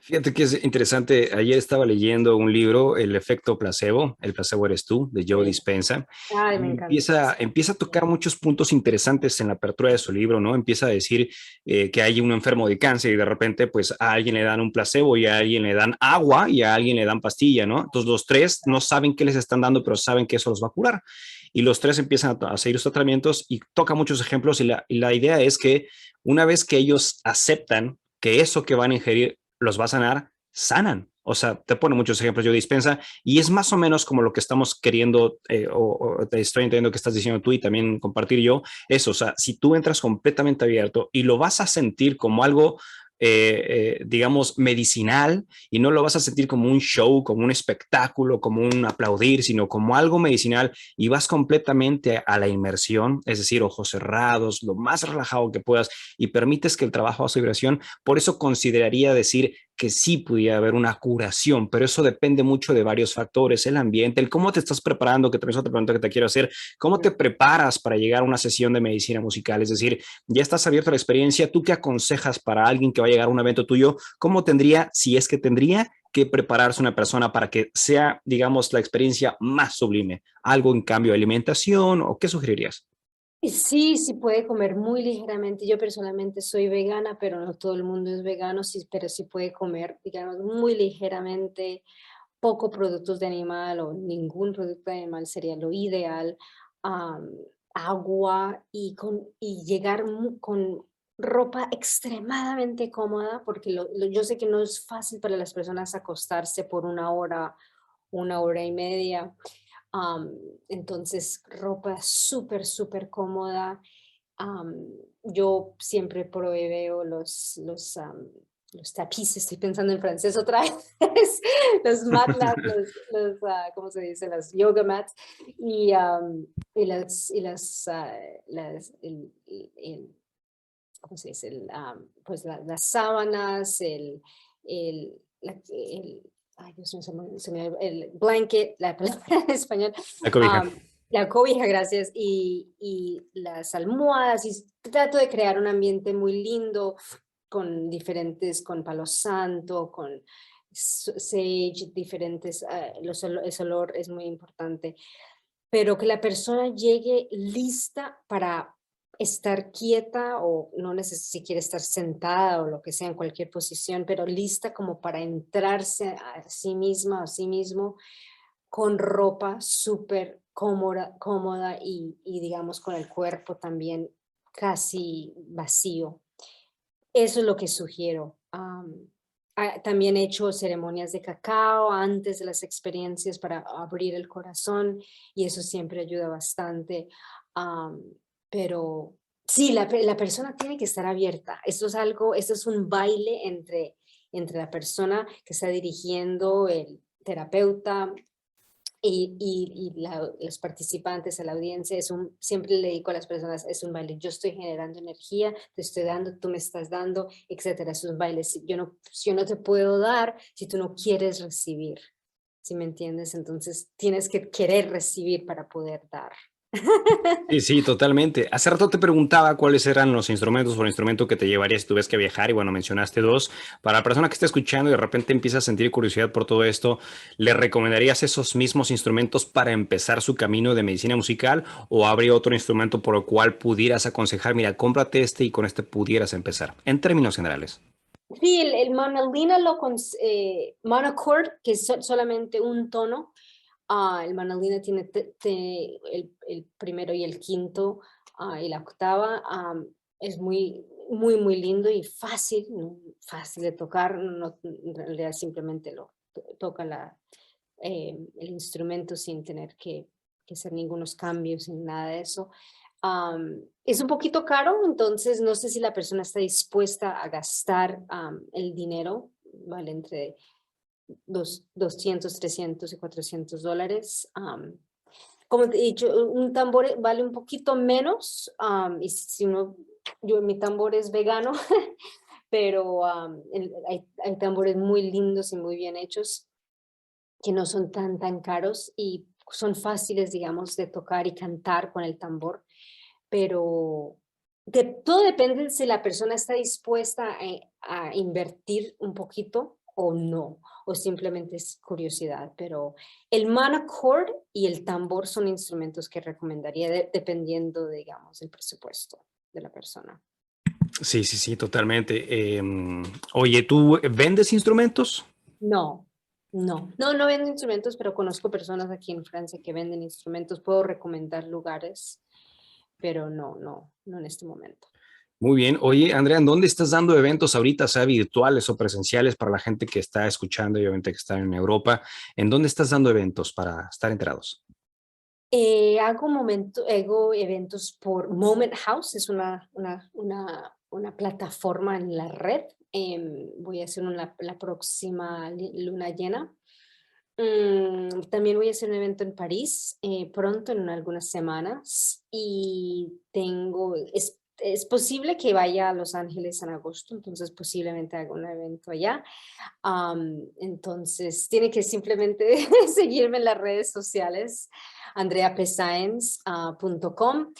Fíjate que es interesante. Ayer estaba leyendo un libro, El efecto placebo, El placebo eres tú, de Joe Sí. Dispenza. Ay, me Y encanta. empieza a tocar muchos puntos interesantes en la apertura de su libro, ¿no? Empieza a decir que hay un enfermo de cáncer y de repente, pues a alguien le dan un placebo y a alguien le dan agua y a alguien le dan pastilla, ¿no? Entonces los tres no saben qué les están dando, pero saben que eso los va a curar. Y los tres empiezan a seguir sus tratamientos y toca muchos ejemplos y la idea es que una vez que ellos aceptan que eso que van a ingerir los va a sanar, sanan. O sea, te pone muchos ejemplos yo dispensa y es más o menos como lo que estamos queriendo o te estoy entendiendo que estás diciendo tú y también compartir yo eso. O sea, si tú entras completamente abierto y lo vas a sentir como algo, digamos, medicinal y no lo vas a sentir como un show, como un espectáculo, como un aplaudir, sino como algo medicinal y vas completamente a la inmersión, es decir, ojos cerrados, lo más relajado que puedas y permites que el trabajo haga su vibración. Por eso consideraría decir que sí pudiera haber una curación, pero eso depende mucho de varios factores, el ambiente, el cómo te estás preparando, que también es otra pregunta que te quiero hacer, cómo te preparas para llegar a una sesión de medicina musical, es decir, ya estás abierto a la experiencia, ¿tú qué aconsejas para alguien que va a llegar a un evento tuyo? ¿Cómo tendría, si es que tendría, que prepararse una persona para que sea, digamos, la experiencia más sublime? ¿Algo en cambio de alimentación o qué sugerirías? Y sí, sí puede comer muy ligeramente. Yo personalmente soy vegana, pero no todo el mundo es vegano, sí, pero sí puede comer, digamos, muy ligeramente, poco productos de animal o ningún producto de animal sería lo ideal. am, Agua y llegar con ropa extremadamente cómoda, porque yo sé que no es fácil para las personas acostarse por una hora y media. Am, entonces, ropa súper, súper cómoda. Am, yo siempre proveo los tapices, estoy pensando en francés otra vez, los matlabs, ¿cómo se dice? Las yoga mats y ¿cómo se dice? Pues las sábanas, ay, Dios mío, el blanket, la palabra en español, La cobija. am, la cobija, gracias, y las almohadas, y trato de crear un ambiente muy lindo con palo santo, con sage, diferentes, ese olor es muy importante, pero que la persona llegue lista para estar quieta o no si quiere estar sentada o lo que sea en cualquier posición, pero lista como para entrarse a sí misma o a sí mismo con ropa súper cómoda y digamos con el cuerpo también casi vacío. Eso es lo que sugiero. También he hecho ceremonias de cacao antes de las experiencias para abrir el corazón y eso siempre ayuda bastante. Am, pero sí, la persona tiene que estar abierta. Esto es un baile entre la persona que está dirigiendo, el terapeuta, los participantes, a la audiencia, siempre le digo a las personas, es un baile, yo estoy generando energía, te estoy dando, tú me estás dando, etcétera, es un baile, yo no te puedo dar si tú no quieres recibir, ¿sí me entiendes? Entonces tienes que querer recibir para poder dar. Sí, sí, totalmente. Hace rato te preguntaba cuáles eran los instrumentos o el instrumento que te llevarías si tuvieras que viajar y bueno, mencionaste dos. Para la persona que está escuchando y de repente empieza a sentir curiosidad por todo esto, ¿le recomendarías esos mismos instrumentos para empezar su camino de medicina musical o habría otro instrumento por el cual pudieras aconsejar, mira, cómprate este y con este pudieras empezar? En términos generales. Sí, el Manalina monochord, que es solamente un tono. El Manalina tiene el primero y el quinto, y la octava. Es muy, muy, muy lindo y fácil, ¿no? Fácil de tocar. No, en realidad simplemente toca el instrumento sin tener que hacer ningunos cambios, sin nada de eso. Es un poquito caro, entonces no sé si la persona está dispuesta a gastar el dinero, vale, entre 200, 300 y $400. Como te he dicho, un tambor vale un poquito menos, y si uno, mi tambor es vegano, pero hay tambores muy lindos y muy bien hechos que no son tan caros y son fáciles, digamos, de tocar y cantar con el tambor, pero todo depende de si la persona está dispuesta a invertir un poquito o no, o simplemente es curiosidad, pero el monochord y el tambor son instrumentos que recomendaría dependiendo, digamos, del presupuesto de la persona. Sí, sí, sí, totalmente. Oye, ¿tú vendes instrumentos? No, no vendo instrumentos, pero conozco personas aquí en Francia que venden instrumentos. Puedo recomendar lugares, pero no en este momento. Muy bien. Oye, Andrea, ¿en dónde estás dando eventos ahorita, sea virtuales o presenciales para la gente que está escuchando y obviamente que está en Europa? ¿En dónde estás dando eventos para estar enterados? Hago eventos por Moment House, es una plataforma en la red. Voy a hacer la próxima luna llena. También voy a hacer un evento en París pronto, en algunas semanas, y es posible que vaya a Los Ángeles en agosto, entonces posiblemente haga un evento allá. Entonces, tiene que simplemente seguirme en las redes sociales, andreapesaenz.com,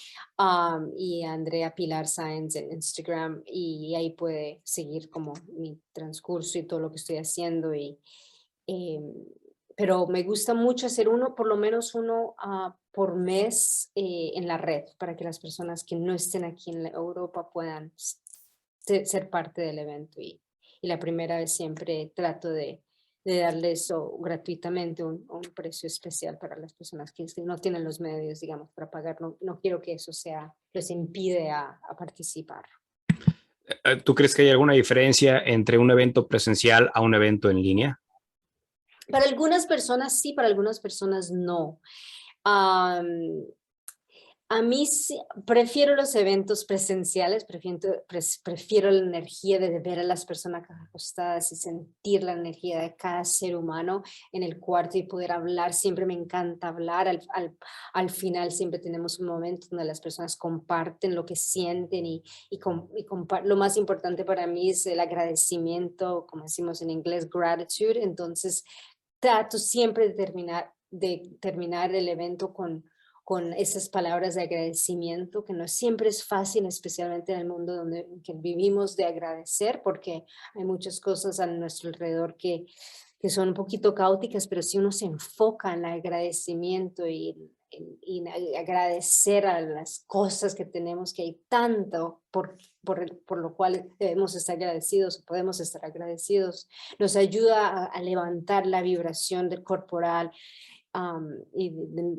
y Andrea Pilar Sáenz en Instagram, y ahí puede seguir como mi transcurso y todo lo que estoy haciendo. Em, pero me gusta mucho hacer por lo menos uno por mes en la red, para que las personas que no estén aquí en Europa puedan ser parte del evento. Y la primera vez siempre trato de darle eso gratuitamente, un precio especial para las personas que no tienen los medios, digamos, para pagar. No quiero que eso les impide a participar. ¿Tú crees que hay alguna diferencia entre un evento presencial a un evento en línea? Para algunas personas sí, para algunas personas no. Am, A mí sí, prefiero los eventos presenciales, prefiero la energía de ver a las personas acostadas y sentir la energía de cada ser humano en el cuarto y poder hablar. Siempre me encanta hablar. Al final siempre tenemos un momento donde las personas comparten lo que sienten lo más importante para mí es el agradecimiento, como decimos en inglés, gratitude. Entonces, trato siempre de terminar el evento con esas palabras de agradecimiento, que no siempre es fácil, especialmente en el mundo que vivimos, de agradecer, porque hay muchas cosas a nuestro alrededor que son un poquito caóticas, pero si uno se enfoca en el agradecimiento y agradecer a las cosas que tenemos, que hay tanto por lo cual debemos estar agradecidos o podemos estar agradecidos, nos ayuda a levantar la vibración del corporal, y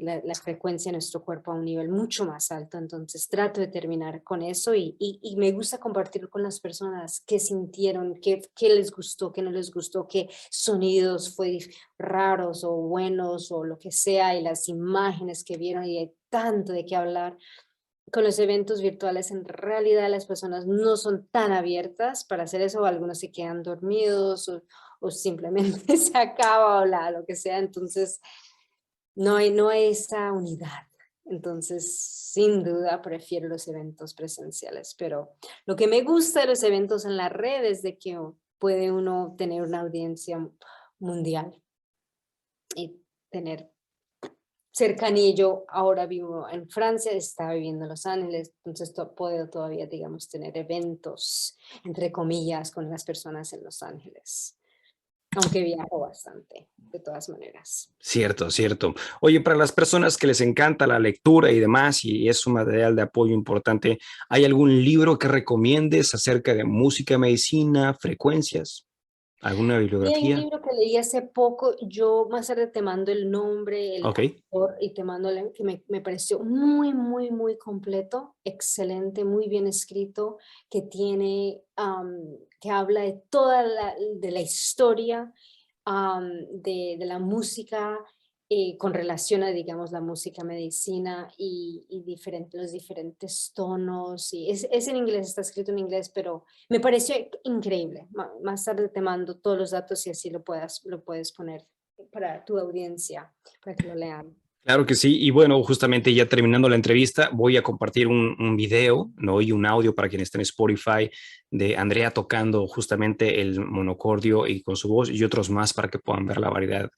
la frecuencia de nuestro cuerpo a un nivel mucho más alto. Entonces trato de terminar con eso y me gusta compartir con las personas qué sintieron, qué les gustó, qué no les gustó, qué sonidos fue raros o buenos o lo que sea, y las imágenes que vieron, y hay tanto de qué hablar. Con los eventos virtuales, en realidad las personas no son tan abiertas para hacer eso, o algunos se quedan dormidos o simplemente se acaba lo que sea. Entonces no hay esa unidad. Entonces, sin duda, prefiero los eventos presenciales, pero lo que me gusta de los eventos en la red es de que puede uno tener una audiencia mundial y tener cercanía. Yo ahora vivo en Francia, estaba viviendo en Los Ángeles, entonces puedo todavía, digamos, tener eventos, entre comillas, con las personas en Los Ángeles. aunque viajo bastante, de todas maneras. Cierto, cierto. Oye, para las personas que les encanta la lectura y demás, y es un material de apoyo importante, ¿hay algún libro que recomiendes acerca de música, medicina, frecuencias? ¿Alguna Y hay un bibliografía? libro que leí hace poco, yo más tarde te mando el nombre, el Ok. autor y te mando el que me pareció muy, muy, muy completo, excelente, muy bien escrito, que tiene, que habla de toda de la historia, de la música, con relación a, digamos, la música medicina y los diferentes tonos. Y es en inglés, está escrito en inglés, pero me pareció increíble. Más tarde te mando todos los datos y así lo puedes poner para tu audiencia, para que lo lean. Claro que sí, y bueno, justamente ya terminando la entrevista, voy a compartir un video, ¿no? Y un audio para quien esté en Spotify de Andrea tocando justamente el monocordio y con su voz y otros más para que puedan ver la variedad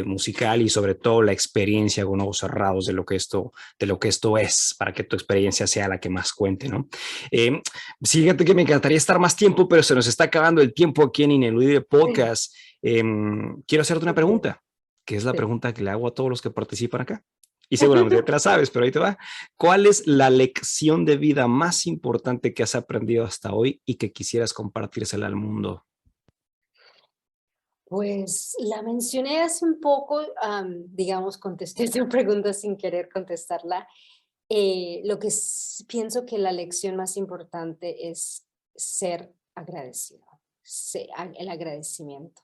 musical y sobre todo la experiencia con ojos cerrados de lo que esto es, para que tu experiencia sea la que más cuente, ¿no? Eh, Fíjate que me encantaría estar más tiempo, pero se nos está acabando el tiempo aquí en Ineludible Sí, Podcast. Quiero hacerte una ok, pregunta, que es la sí. pregunta que le hago a todos los que participan acá. Y seguramente te la sabes, pero ahí te va. ¿Cuál es la lección de vida más importante que has aprendido hasta hoy y que quisieras compartírsela al mundo? Pues la mencioné hace un poco, digamos, contesté tu pregunta sin querer contestarla. Lo que pienso que la lección más importante es ser agradecido, el agradecimiento.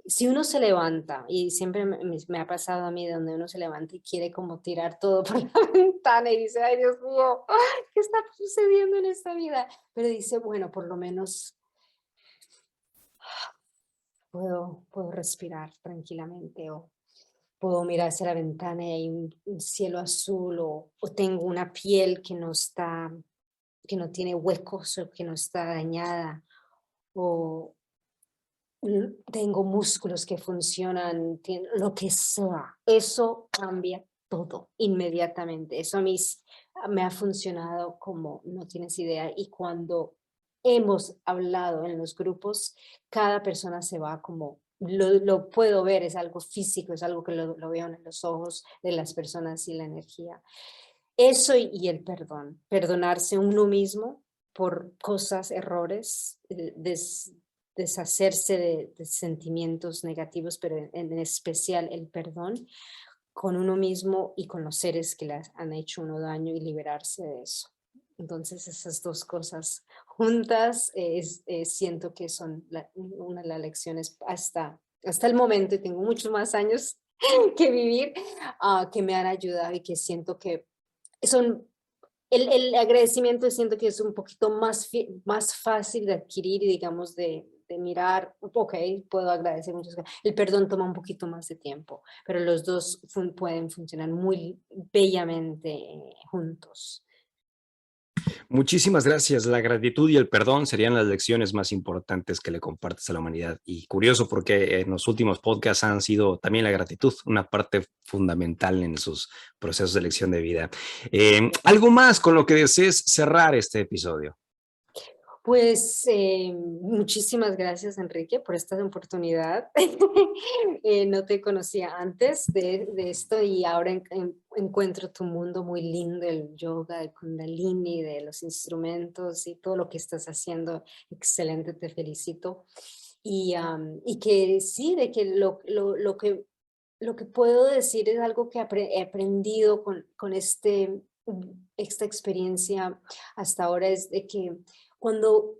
Si uno se levanta, y siempre me ha pasado a mí, donde uno se levanta y quiere como tirar todo por la ventana y dice, ay Dios mío, ¿qué está sucediendo en esta vida? Pero dice, bueno, por lo menos puedo respirar tranquilamente o puedo mirar hacia la ventana y hay un cielo azul o tengo una piel que no tiene huecos o que no está dañada o tengo músculos que funcionan, lo que sea. Eso cambia todo inmediatamente. Eso a mí me ha funcionado como no tienes idea. Y cuando hemos hablado en los grupos, cada persona se va como, lo puedo ver, es algo físico, es algo que lo veo en los ojos de las personas y la energía. Eso y el perdón, perdonarse uno mismo por cosas, errores, deshacerse de sentimientos negativos, pero en especial el perdón con uno mismo y con los seres que le han hecho uno daño y liberarse de eso. Entonces esas dos cosas juntas siento que son una de las lecciones hasta el momento, y tengo muchos más años que vivir, que me han ayudado y que siento que son el agradecimiento siento que es un poquito más fácil de adquirir y digamos de mirar, ok, puedo agradecer muchas cosas. El perdón toma un poquito más de tiempo, pero los dos pueden funcionar muy bellamente juntos. Muchísimas gracias. La gratitud y el perdón serían las lecciones más importantes que le compartes a la humanidad. Y curioso porque en los últimos podcasts han sido también la gratitud una parte fundamental en sus procesos de elección de vida. ¿Algo más con lo que desees cerrar este episodio? Pues muchísimas gracias, Enrique, por esta oportunidad. No te conocía antes de esto y ahora encuentro tu mundo muy lindo, el yoga, el Kundalini, de los instrumentos y todo lo que estás haciendo. Excelente, te felicito. Y que sí, de que lo que puedo decir es algo que he aprendido con esta experiencia hasta ahora, es de que cuando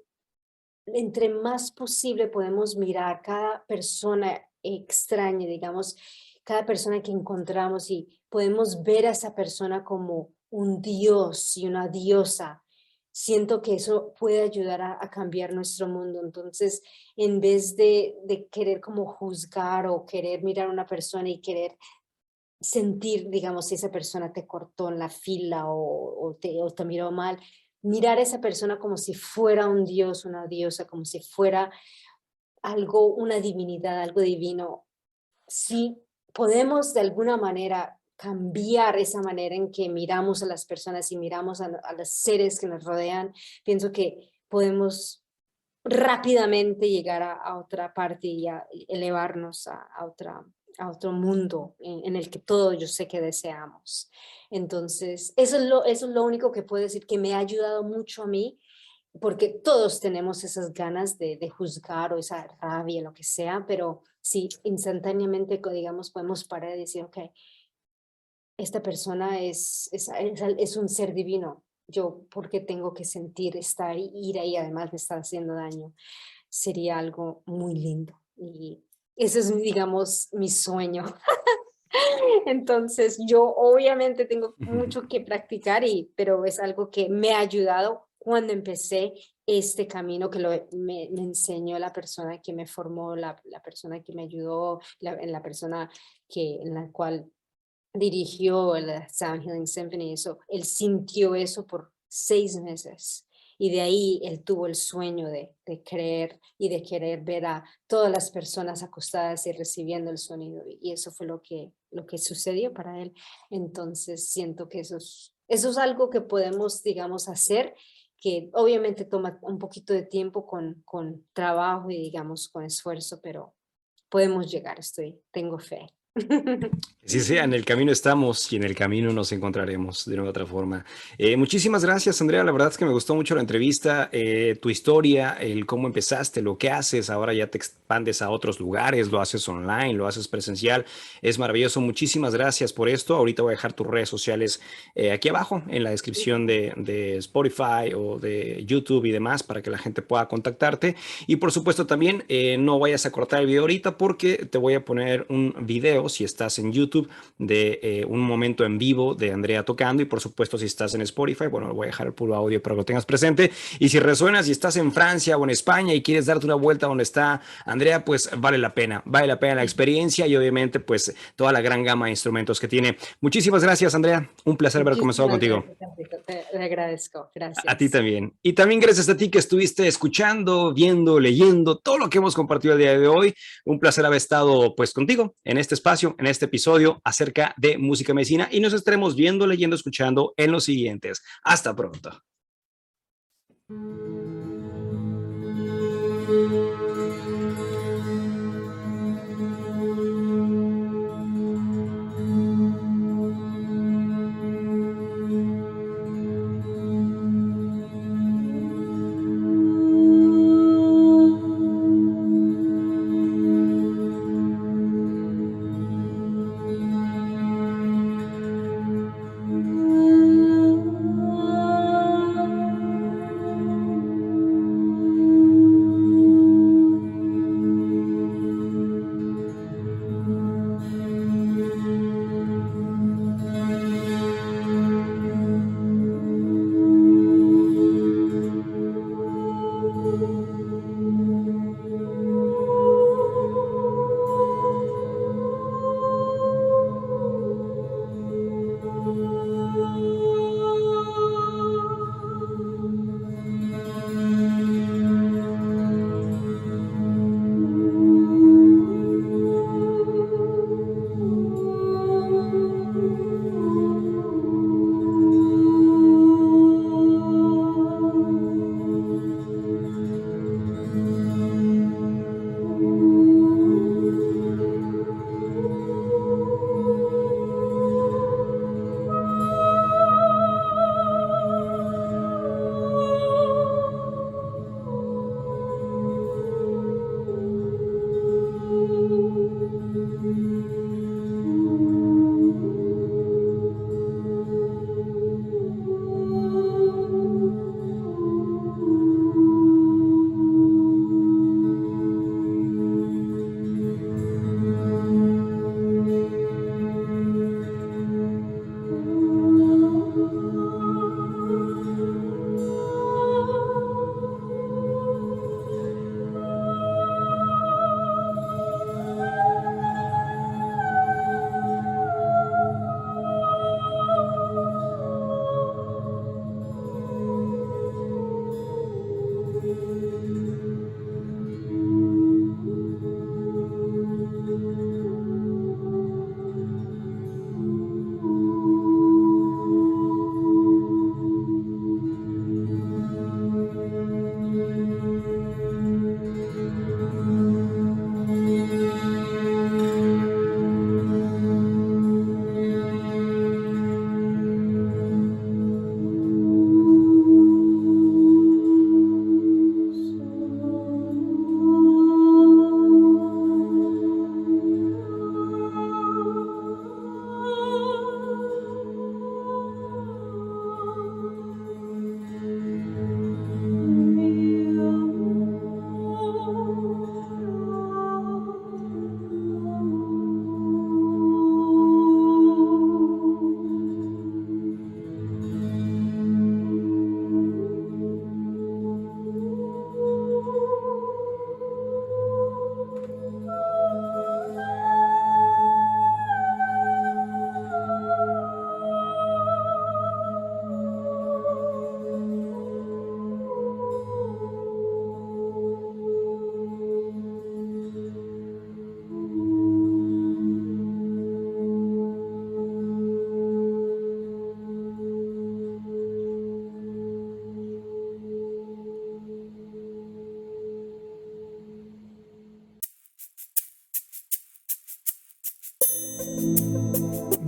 entre más posible podemos mirar cada persona extraña, digamos, cada persona que encontramos y podemos ver a esa persona como un dios y una diosa. Siento que eso puede ayudar a cambiar nuestro mundo. Entonces, en vez de querer como juzgar o querer mirar a una persona y querer sentir, digamos, si esa persona te cortó en la fila o te miró mal, mirar a esa persona como si fuera un dios, una diosa, como si fuera algo, una divinidad, algo divino. Si podemos de alguna manera cambiar esa manera en que miramos a las personas y miramos a los seres que nos rodean, pienso que podemos rápidamente llegar a otra parte y elevarnos a otro mundo en el que todos yo sé que deseamos. Entonces, eso es lo único que puedo decir que me ha ayudado mucho a mí, porque todos tenemos esas ganas de juzgar o esa rabia, lo que sea, pero si instantáneamente, digamos, podemos parar y decir, ok, esta persona es un ser divino. Yo, ¿por qué tengo que sentir esta ira y además me está haciendo daño? Sería algo muy lindo. Y ese es, digamos, mi sueño. Entonces, yo obviamente tengo mucho que practicar, pero es algo que me ha ayudado cuando empecé este camino que me enseñó la persona que me formó, la persona que me ayudó, la persona en la cual dirigió el Sound Healing Symphony. Eso, él sintió eso por 6 meses. Y de ahí él tuvo el sueño de creer y de querer ver a todas las personas acostadas y recibiendo el sonido. Y eso fue lo que sucedió para él. Entonces siento que eso es algo que podemos, digamos, hacer, que obviamente toma un poquito de tiempo con trabajo y, digamos, con esfuerzo, pero podemos llegar, tengo fe. Sí, sea, en el camino estamos y en el camino nos encontraremos de una u otra forma. Muchísimas gracias, Andrea. La verdad es que me gustó mucho la entrevista, tu historia, el cómo empezaste, lo que haces. Ahora ya te expandes a otros lugares, lo haces online, lo haces presencial. Es maravilloso. Muchísimas gracias por esto. Ahorita voy a dejar tus redes sociales aquí abajo en la descripción de Spotify o de YouTube y demás para que la gente pueda contactarte. Y por supuesto también no vayas a cortar el video ahorita porque te voy a poner un video si estás en YouTube de un momento en vivo de Andrea tocando, y por supuesto si estás en Spotify, bueno, voy a dejar el puro audio para que lo tengas presente, y si resuenas y estás en Francia o en España y quieres darte una vuelta donde está Andrea, pues vale la pena la experiencia y obviamente pues toda la gran gama de instrumentos que tiene. Muchísimas gracias, Andrea, un placer haber comenzado Muchísimas contigo. gracias, Enrico. Te agradezco. A ti Gracias. también. Y también gracias a ti que estuviste escuchando, viendo, leyendo todo lo que hemos compartido el día de hoy. Un placer haber estado pues contigo en este espacio, en este episodio acerca de música medicina, y nos estaremos viendo, leyendo, escuchando en los siguientes. Hasta pronto.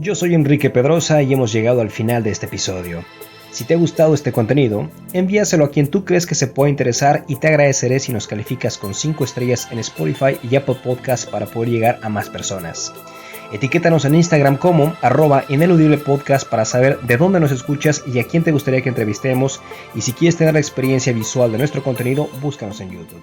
Yo soy Enrique Pedrosa y hemos llegado al final de este episodio. Si te ha gustado este contenido, envíaselo a quien tú crees que se pueda interesar y te agradeceré si nos calificas con 5 estrellas en Spotify y Apple Podcasts para poder llegar a más personas. Etiquétanos en Instagram como @ineludiblepodcast para saber de dónde nos escuchas y a quién te gustaría que entrevistemos, y si quieres tener la experiencia visual de nuestro contenido, búscanos en YouTube.